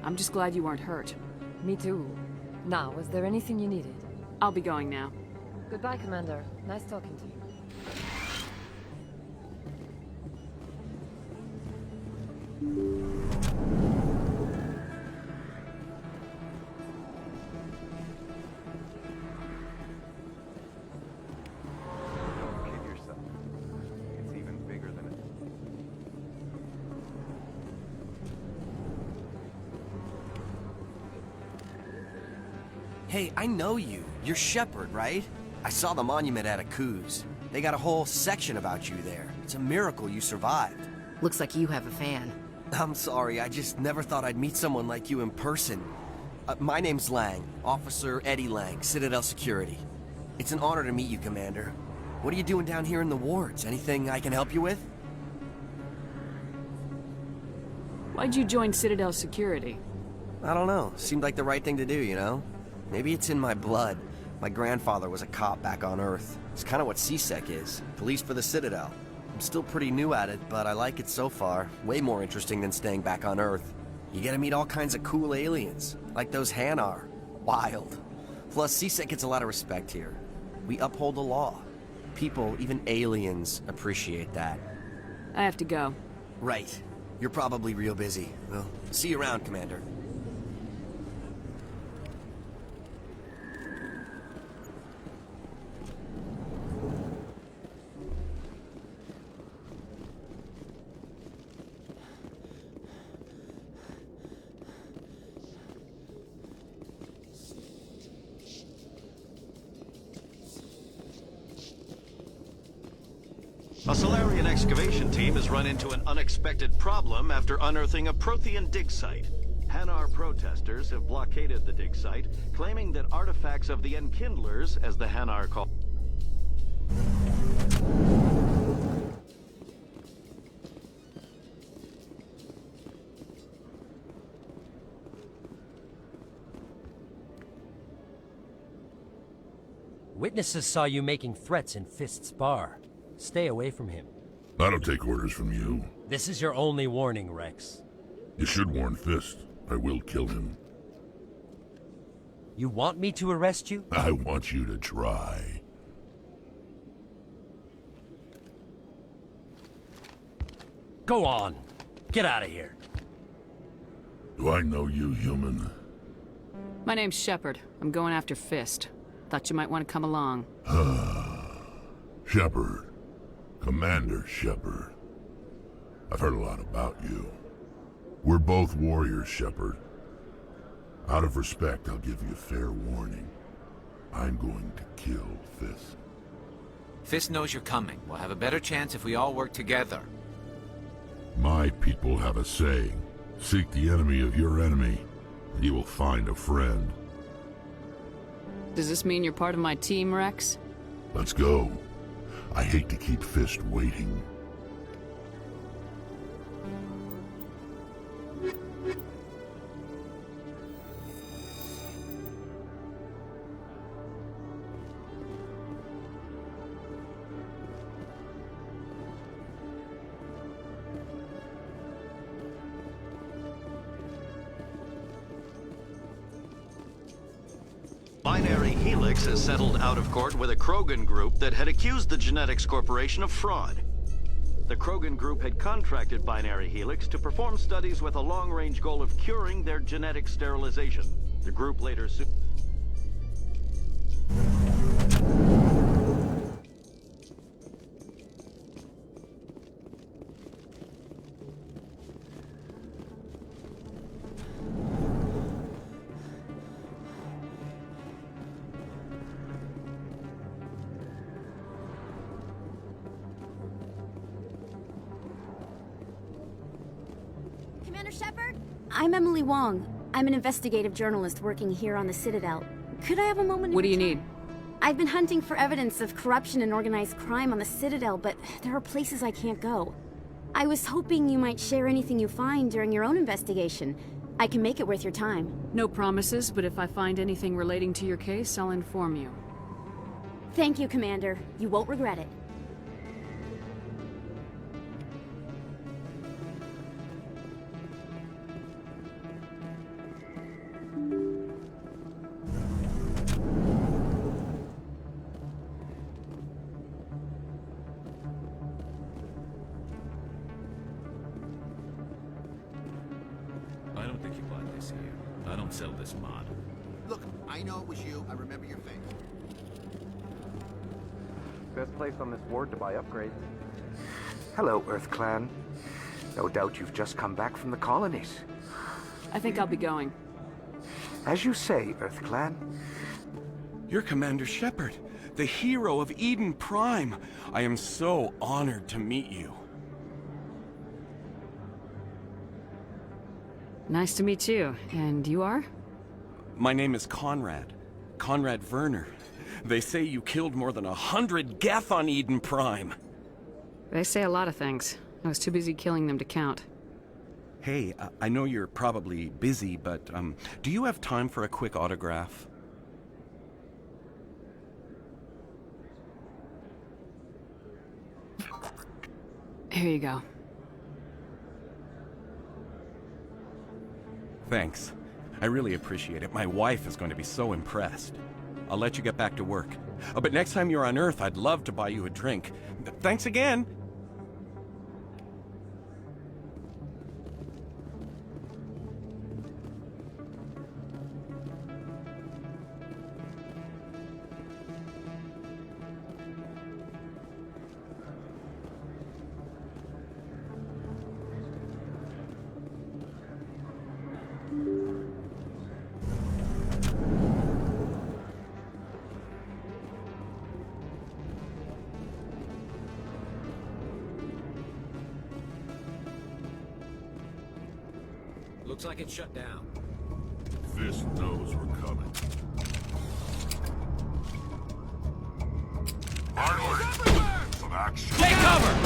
I'm just glad you weren't hurt. Me too. Now, was there anything you needed? I'll be going now. Goodbye, Commander. Nice talking to you. Hey, I know you. You're Shepard, right? I saw the monument at Akuz. They got a whole section about you there. It's a miracle you survived. Looks like you have a fan. I'm sorry, I just never thought I'd meet someone like you in person. My name's Lang, Officer Eddie Lang, Citadel Security. It's an honor to meet you, Commander. What are you doing down here in the wards? Anything I can help you with? Why'd you join Citadel Security? I don't know. Seemed like the right thing to do, you know? Maybe it's in my blood. My grandfather was a cop back on Earth. It's kind of what C-Sec is. Police for the Citadel. I'm still pretty new at it, but I like it so far. Way more interesting than staying back on Earth. You get to meet all kinds of cool aliens, like those Hanar. Wild. Plus, C-Sec gets a lot of respect here. We uphold the law. People, even aliens, appreciate that. I have to go. Right. You're probably real busy. Well, see you around, Commander. A Solarian excavation team has run into an unexpected problem after unearthing a Prothean dig site. Hanar protesters have blockaded the dig site, claiming that artifacts of the Enkindlers, as the Hanar call... Witnesses saw you making threats in Fist's bar. Stay away from him. I don't take orders from you. This is your only warning, Rex. You should warn Fist. I will kill him. You want me to arrest you? I want you to try. Go on. Get out of here. Do I know you, human? My name's Shepard. I'm going after Fist. Thought you might want to come along. Shepard. Commander Shepard. I've heard a lot about you. We're both warriors, Shepard. Out of respect, I'll give you a fair warning. I'm going to kill Fist. Fist knows you're coming. We'll have a better chance if we all work together. My people have a saying. Seek the enemy of your enemy, and you will find a friend. Does this mean you're part of my team, Rex? Let's go. I hate to keep Fist waiting. Binary Helix has settled out of court with a Krogan group that had accused the Genetics Corporation of fraud. The Krogan group had contracted Binary Helix to perform studies with a long-range goal of curing their genetic sterilization. The group later sued. Commander Shepard? I'm Emily Wong. I'm an investigative journalist working here on the Citadel. Could I have a moment? What do you need? I've been hunting for evidence of corruption and organized crime on the Citadel, but there are places I can't go. I was hoping you might share anything you find during your own investigation. I can make it worth your time. No promises, but if I find anything relating to your case, I'll inform you. Thank you, Commander. You won't regret it. I don't think you bought this here. I don't sell this mod. Look, I know it was you. I remember your face. Best place on this ward to buy upgrades. Hello, Earth Clan. No doubt you've just come back from the colonies. I think I'll be going. As you say, Earth Clan. You're Commander Shepard, the hero of Eden Prime. I am so honored to meet you. Nice to meet you. And you are? My name is Conrad. Conrad Werner. They say you killed more than 100 Geth on Eden Prime. They say a lot of things. I was too busy killing them to count. Hey, I know you're probably busy, but do you have time for a quick autograph? Here you go. Thanks. I really appreciate it. My wife is going to be so impressed. I'll let you get back to work. Oh, but next time you're on Earth, I'd love to buy you a drink. Thanks again! Looks like it's shut down. Fist knows we're coming. Arnold! Some action! Take cover!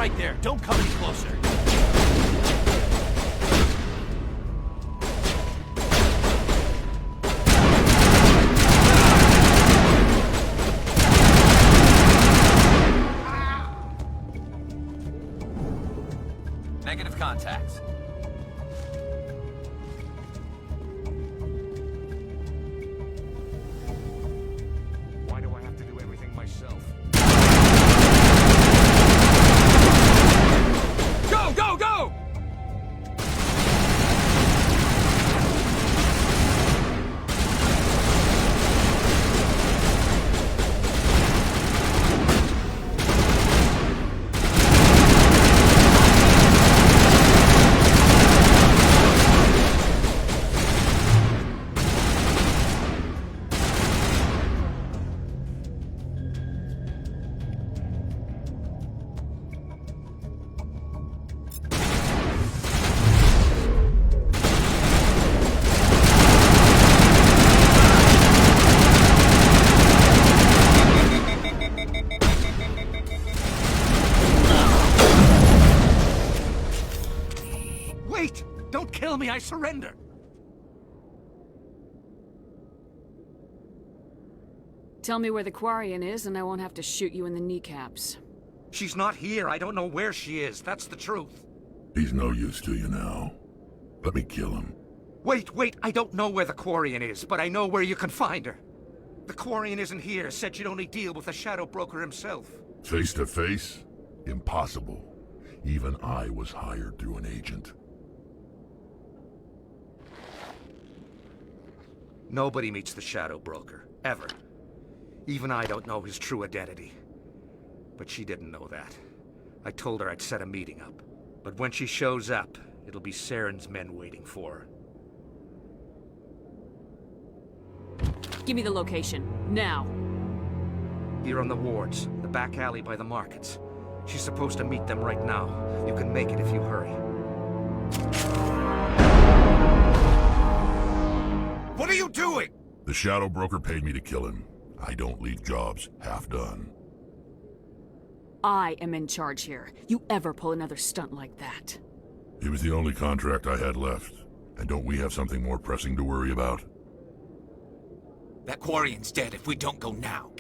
right there. Don't come any closer. Negative contacts. Why do I have to do everything myself? Go, go, go! Wait! Don't kill me, I surrender! Tell me where the Quarian is, and I won't have to shoot you in the kneecaps. She's not here. I don't know where she is. That's the truth. He's no use to you now. Let me kill him. Wait, I don't know where the Quarian is, but I know where you can find her. The Quarian isn't here. Said you'd only deal with the Shadow Broker himself. Face to face? Impossible. Even I was hired through an agent. Nobody meets the Shadow Broker, ever. Even I don't know his true identity. But she didn't know that. I told her I'd set a meeting up. But when she shows up, it'll be Saren's men waiting for her. Give me the location, now. Here on the wards, the back alley by the markets. She's supposed to meet them right now. You can make it if you hurry. What are you doing? The Shadow Broker paid me to kill him. I don't leave jobs half done. I am in charge here. You ever pull another stunt like that? It was the only contract I had left. And don't we have something more pressing to worry about? That Quarian's dead if we don't go now.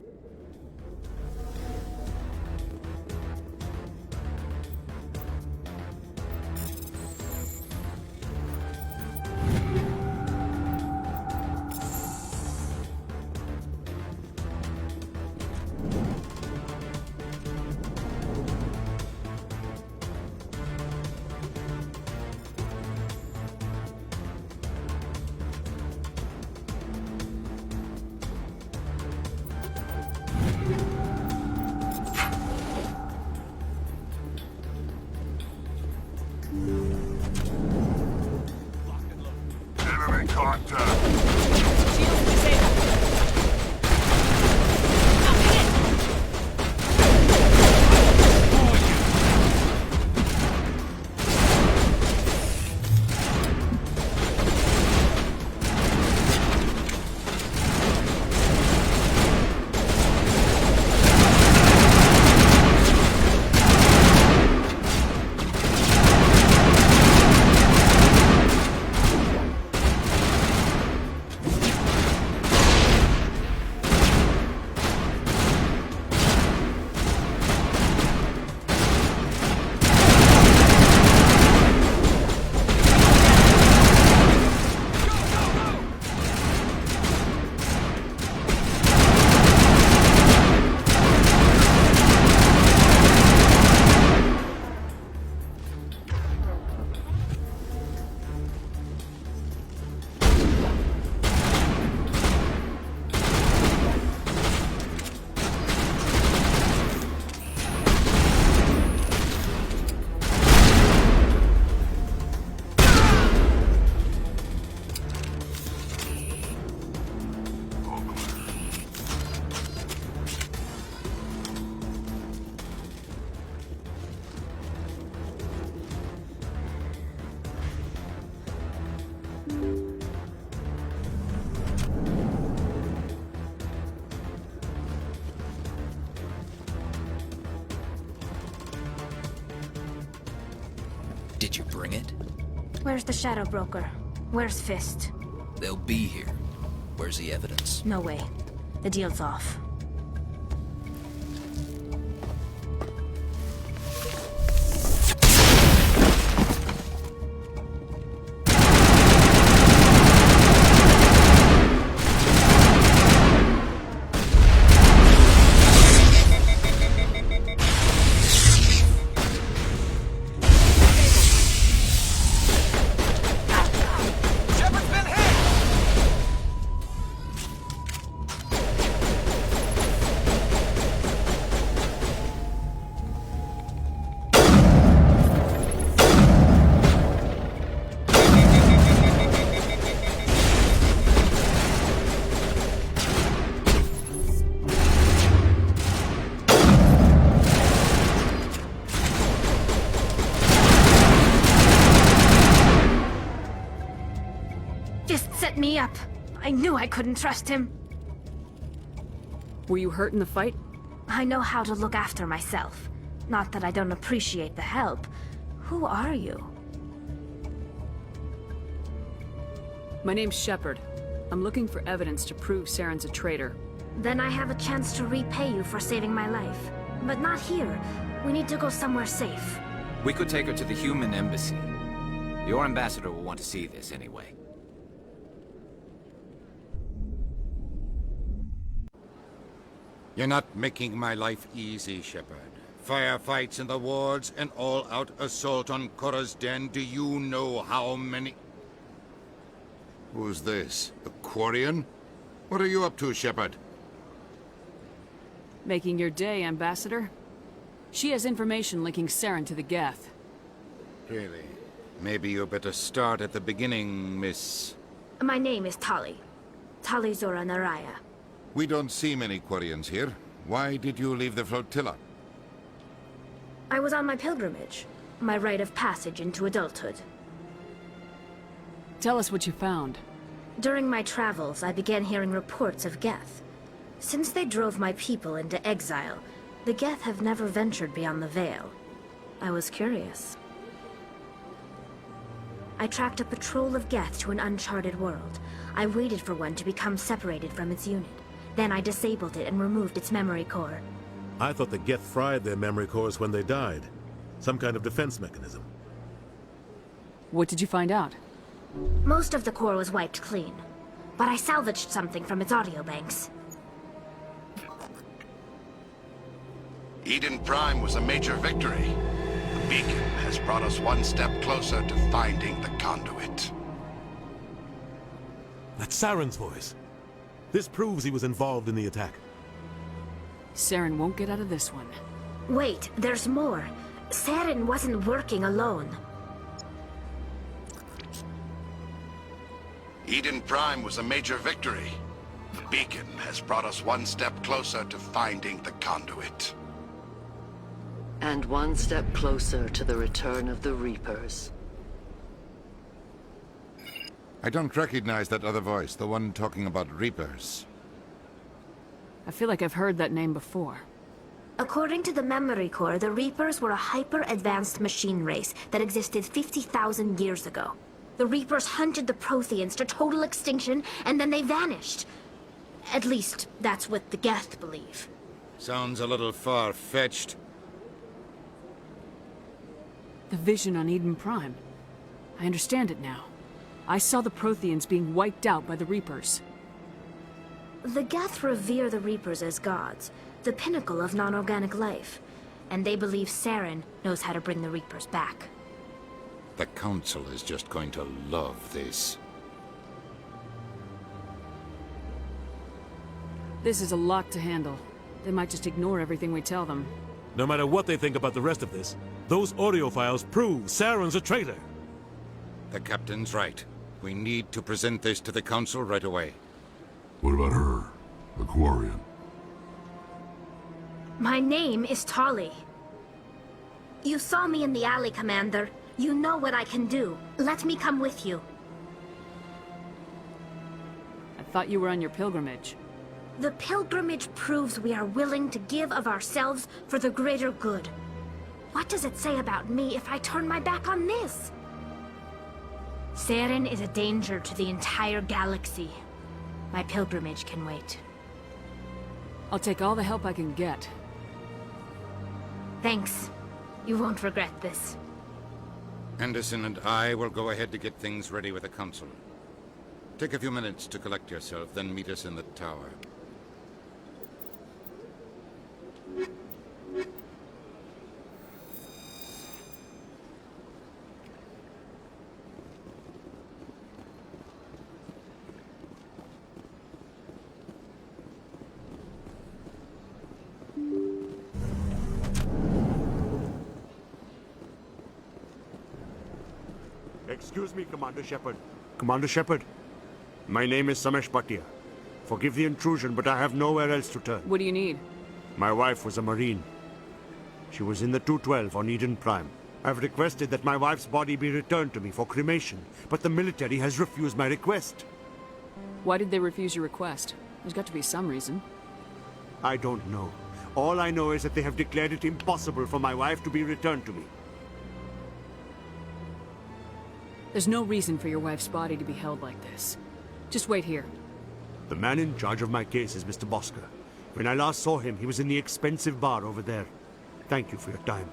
Did you bring it? Where's the Shadow Broker? Where's Fist? They'll be here. Where's the evidence? No way. The deal's off. Me up. I knew I couldn't trust him. Were you hurt in the fight? I know how to look after myself. Not that I don't appreciate the help. Who are you? My name's Shepard. I'm looking for evidence to prove Saren's a traitor. Then I have a chance to repay you for saving my life. But not here. We need to go somewhere safe. We could take her to the human embassy. Your ambassador will want to see this anyway. You're not making my life easy, Shepard. Firefights in the wards, an all-out assault on Korra's den. Do you know how many... Who's this? A Quarian? What are you up to, Shepard? Making your day, Ambassador. She has information linking Saren to the Geth. Really? Maybe you better start at the beginning, Miss... My name is Tali. Tali Zora Naraya. We don't see many Quarians here. Why did you leave the flotilla? I was on my pilgrimage. My rite of passage into adulthood. Tell us what you found. During my travels, I began hearing reports of Geth. Since they drove my people into exile, the Geth have never ventured beyond the Veil. I was curious. I tracked a patrol of Geth to an uncharted world. I waited for one to become separated from its unit. Then I disabled it and removed its memory core. I thought the Geth fried their memory cores when they died. Some kind of defense mechanism. What did you find out? Most of the core was wiped clean. But I salvaged something from its audio banks. Eden Prime was a major victory. The beacon has brought us one step closer to finding the conduit. That's Saren's voice. This proves he was involved in the attack. Saren won't get out of this one. Wait, there's more. Saren wasn't working alone. Eden Prime was a major victory. The beacon has brought us one step closer to finding the conduit. And one step closer to the return of the Reapers. I don't recognize that other voice, the one talking about Reapers. I feel like I've heard that name before. According to the memory core, the Reapers were a hyper-advanced machine race that existed 50,000 years ago. The Reapers hunted the Protheans to total extinction, and then they vanished. At least, that's what the Geth believe. Sounds a little far-fetched. The vision on Eden Prime. I understand it now. I saw the Protheans being wiped out by the Reapers. The Geth revere the Reapers as gods, the pinnacle of non-organic life. And they believe Saren knows how to bring the Reapers back. The Council is just going to love this. This is a lot to handle. They might just ignore everything we tell them. No matter what they think about the rest of this, those audio files prove Saren's a traitor. The Captain's right. We need to present this to the Council right away. What about her? Aquarian. My name is Tali. You saw me in the alley, Commander. You know what I can do. Let me come with you. I thought you were on your pilgrimage. The pilgrimage proves we are willing to give of ourselves for the greater good. What does it say about me if I turn my back on this? Saren is a danger to the entire galaxy. My pilgrimage can wait. I'll take all the help I can get. Thanks. You won't regret this. Anderson and I will go ahead to get things ready with the Council. Take a few minutes to collect yourself, then meet us in the tower. Excuse me, Commander Shepard. Commander Shepard, my name is Samesh Bhatia. Forgive the intrusion, but I have nowhere else to turn. What do you need? My wife was a Marine. She was in the 212 on Eden Prime. I've requested that my wife's body be returned to me for cremation, but the military has refused my request. Why did they refuse your request? There's got to be some reason. I don't know. All I know is that they have declared it impossible for my wife to be returned to me. There's no reason for your wife's body to be held like this. Just wait here. The man in charge of my case is Mr. Bosker. When I last saw him, he was in the expensive bar over there. Thank you for your time.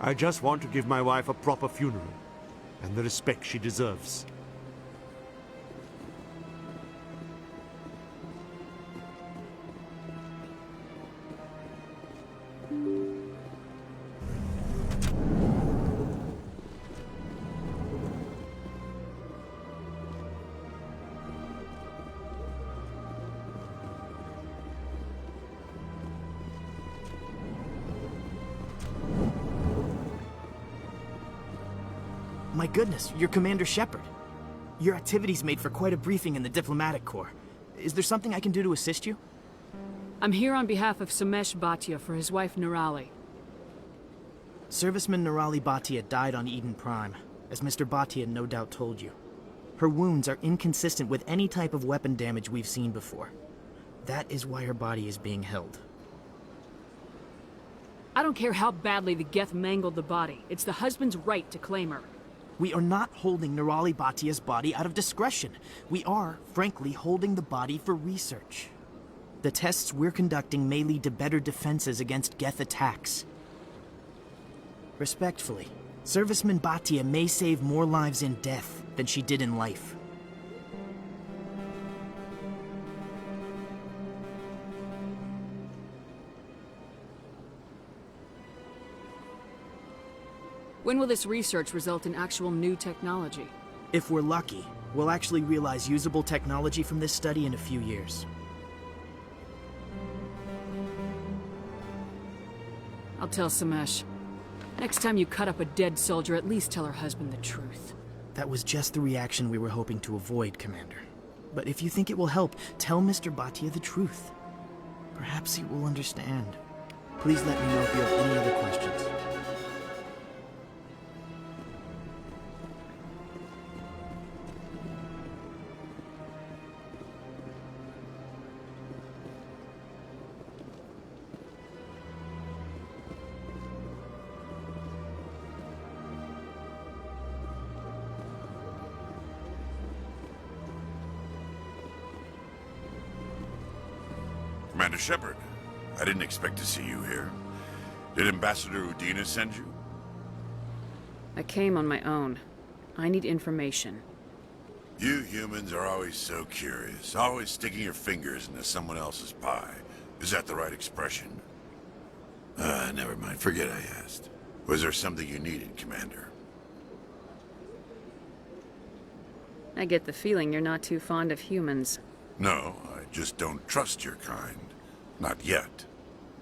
I just want to give my wife a proper funeral, and the respect she deserves. My goodness, you're Commander Shepard. Your activities made for quite a briefing in the Diplomatic Corps. Is there something I can do to assist you? I'm here on behalf of Samesh Bhatia for his wife Nirali. Serviceman Nirali Bhatia died on Eden Prime, as Mr. Bhatia no doubt told you. Her wounds are inconsistent with any type of weapon damage we've seen before. That is why her body is being held. I don't care how badly the Geth mangled the body. It's the husband's right to claim her. We are not holding Nirali Bhatia's body out of discretion. We are, frankly, holding the body for research. The tests we're conducting may lead to better defenses against Geth attacks. Respectfully, Serviceman Bhatia may save more lives in death than she did in life. When will this research result in actual new technology? If we're lucky, we'll actually realize usable technology from this study in a few years. I'll tell Samesh. Next time you cut up a dead soldier, at least tell her husband the truth. That was just the reaction we were hoping to avoid, Commander. But if you think it will help, tell Mr. Bhatia the truth. Perhaps he will understand. Please let me know if you have any other questions. Commander Shepard, I didn't expect to see you here. Did Ambassador Udina send you? I came on my own. I need information. You humans are always so curious, always sticking your fingers into someone else's pie. Is that the right expression? Never mind. Forget I asked. Was there something you needed, Commander? I get the feeling you're not too fond of humans. No, I just don't trust your kind. Not yet.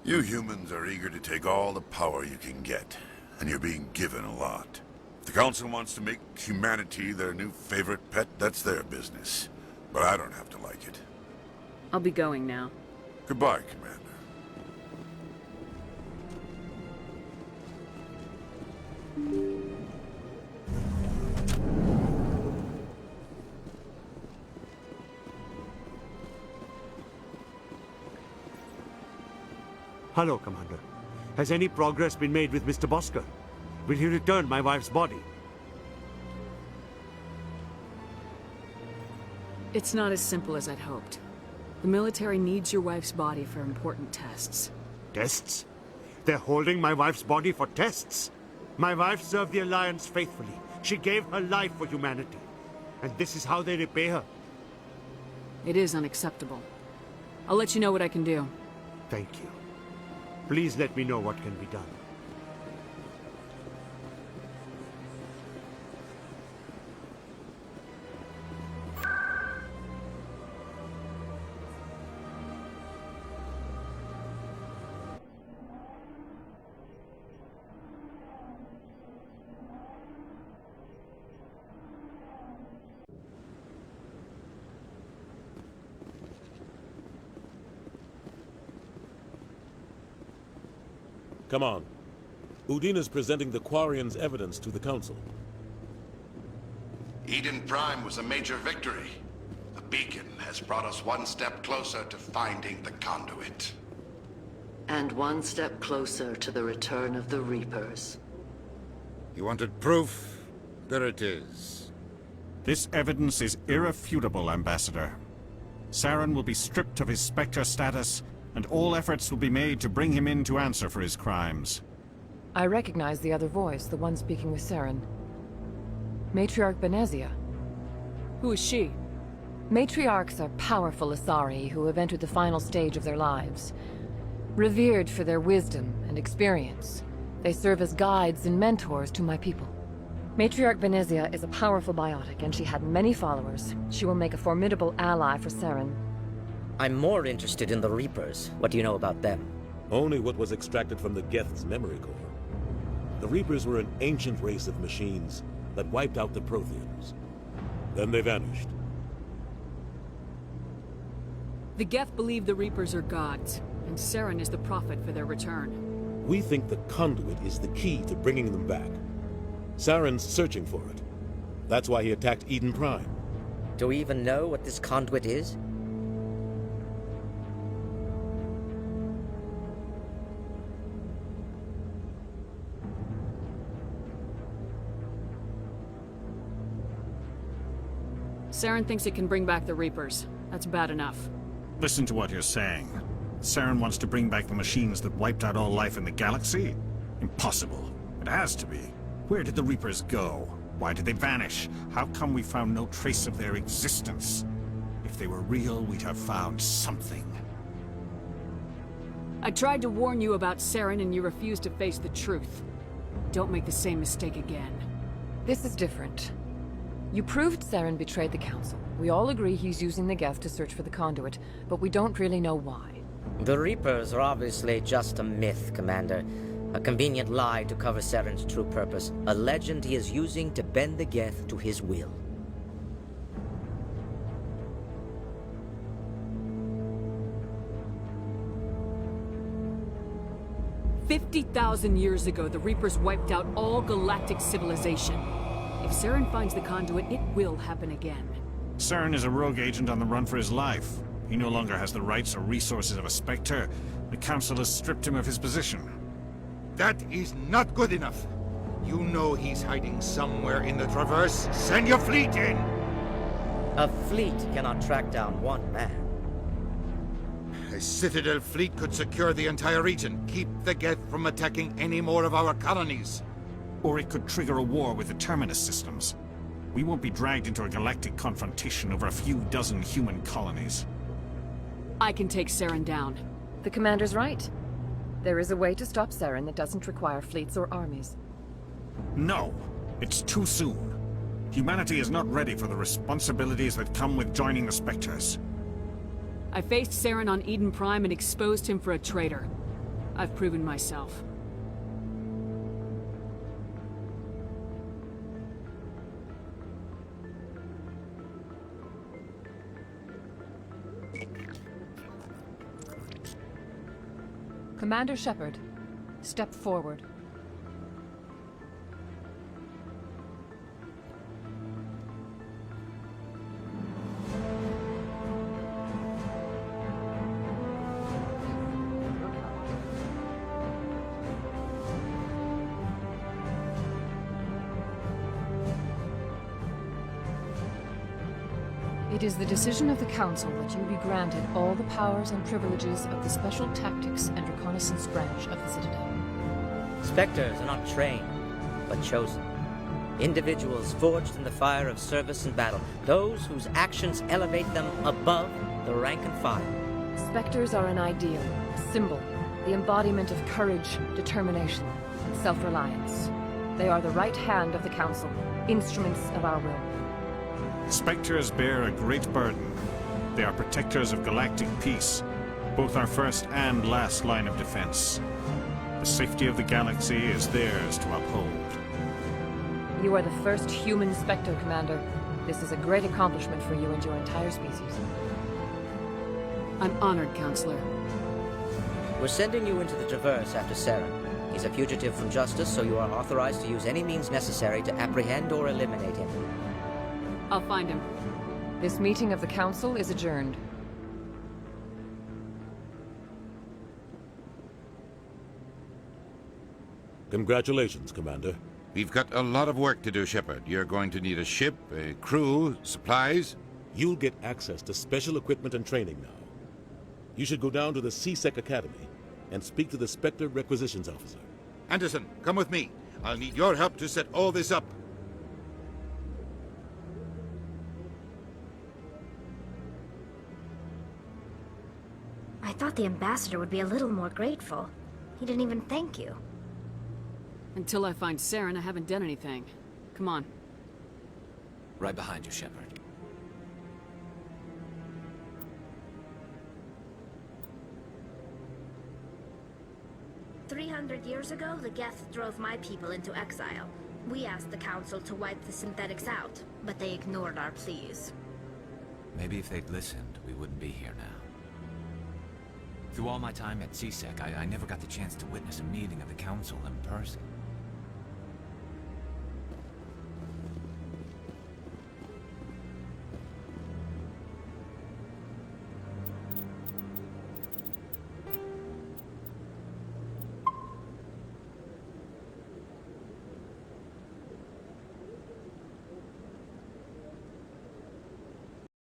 You humans are eager to take all the power you can get, and you're being given a lot. If the Council wants to make humanity their new favorite pet, that's their business. But I don't have to like it. I'll be going now. Goodbye, Commander. Hello, Commander. Has any progress been made with Mr. Bosker? Will he return my wife's body? It's not as simple as I'd hoped. The military needs your wife's body for important tests. Tests? They're holding my wife's body for tests? My wife served the Alliance faithfully. She gave her life for humanity. And this is how they repay her. It is unacceptable. I'll let you know what I can do. Thank you. Please let me know what can be done. Come on. Udina's presenting the Quarians' evidence to the Council. Eden Prime was a major victory. The beacon has brought us one step closer to finding the conduit. And one step closer to the return of the Reapers. You wanted proof? There it is. This evidence is irrefutable, Ambassador. Saren will be stripped of his Spectre status, and all efforts will be made to bring him in to answer for his crimes. I recognize the other voice, the one speaking with Saren. Matriarch Benezia. Who is she? Matriarchs are powerful Asari who have entered the final stage of their lives. Revered for their wisdom and experience, they serve as guides and mentors to my people. Matriarch Benezia is a powerful biotic, and she had many followers. She will make a formidable ally for Saren. I'm more interested in the Reapers. What do you know about them? Only what was extracted from the Geth's memory core. The Reapers were an ancient race of machines that wiped out the Protheans. Then they vanished. The Geth believe the Reapers are gods, and Saren is the prophet for their return. We think the conduit is the key to bringing them back. Saren's searching for it. That's why he attacked Eden Prime. Do we even know what this conduit is? Saren thinks it can bring back the Reapers. That's bad enough. Listen to what you're saying. Saren wants to bring back the machines that wiped out all life in the galaxy? Impossible. It has to be. Where did the Reapers go? Why did they vanish? How come we found no trace of their existence? If they were real, we'd have found something. I tried to warn you about Saren and you refused to face the truth. Don't make the same mistake again. This is different. You proved Saren betrayed the Council. We all agree he's using the Geth to search for the conduit, but we don't really know why. The Reapers are obviously just a myth, Commander. A convenient lie to cover Saren's true purpose. A legend he is using to bend the Geth to his will. "50,000 years ago, the Reapers wiped out all galactic civilization. If Saren finds the conduit, it will happen again." Saren is a rogue agent on the run for his life. He no longer has the rights or resources of a Spectre. The Council has stripped him of his position. That is not good enough. You know he's hiding somewhere in the Traverse. Send your fleet in! A fleet cannot track down one man. A Citadel fleet could secure the entire region, keep the Geth from attacking any more of our colonies. Or it could trigger a war with the Terminus systems. We won't be dragged into a galactic confrontation over a few dozen human colonies. I can take Saren down. The Commander's right. There is a way to stop Saren that doesn't require fleets or armies. No! It's too soon. Humanity is not ready for the responsibilities that come with joining the Spectres. I faced Saren on Eden Prime and exposed him for a traitor. I've proven myself. Commander Shepard, step forward. It is the decision of the Council that you be granted all the powers and privileges of the Special Tactics and Reconnaissance branch of the Citadel. Spectres are not trained, but chosen. Individuals forged in the fire of service and battle. Those whose actions elevate them above the rank and file. Spectres are an ideal, a symbol, the embodiment of courage, determination, and self-reliance. They are the right hand of the Council, instruments of our will. Spectres bear a great burden. They are protectors of galactic peace, both our first and last line of defense. The safety of the galaxy is theirs to uphold. You are the first human Spectre, Commander. This is a great accomplishment for you and your entire species. I'm honored, Counselor. We're sending you into the Traverse after Saren. He's a fugitive from justice, so you are authorized to use any means necessary to apprehend or eliminate him. I'll find him. This meeting of the Council is adjourned. Congratulations, Commander. We've got a lot of work to do, Shepard. You're going to need a ship, a crew, supplies. You'll get access to special equipment and training now. You should go down to the C-Sec Academy and speak to the Spectre Requisitions Officer. Anderson, come with me. I'll need your help to set all this up. I thought the ambassador would be a little more grateful. He didn't even thank you. Until I find Saren, I haven't done anything. Come on. Right behind you, Shepard. "300 years ago, the Geth drove my people into exile. We asked the Council to wipe the synthetics out, but they ignored our pleas. Maybe if they'd listened, we wouldn't be here now. Through all my time at C-Sec, I never got the chance to witness a meeting of the Council in person.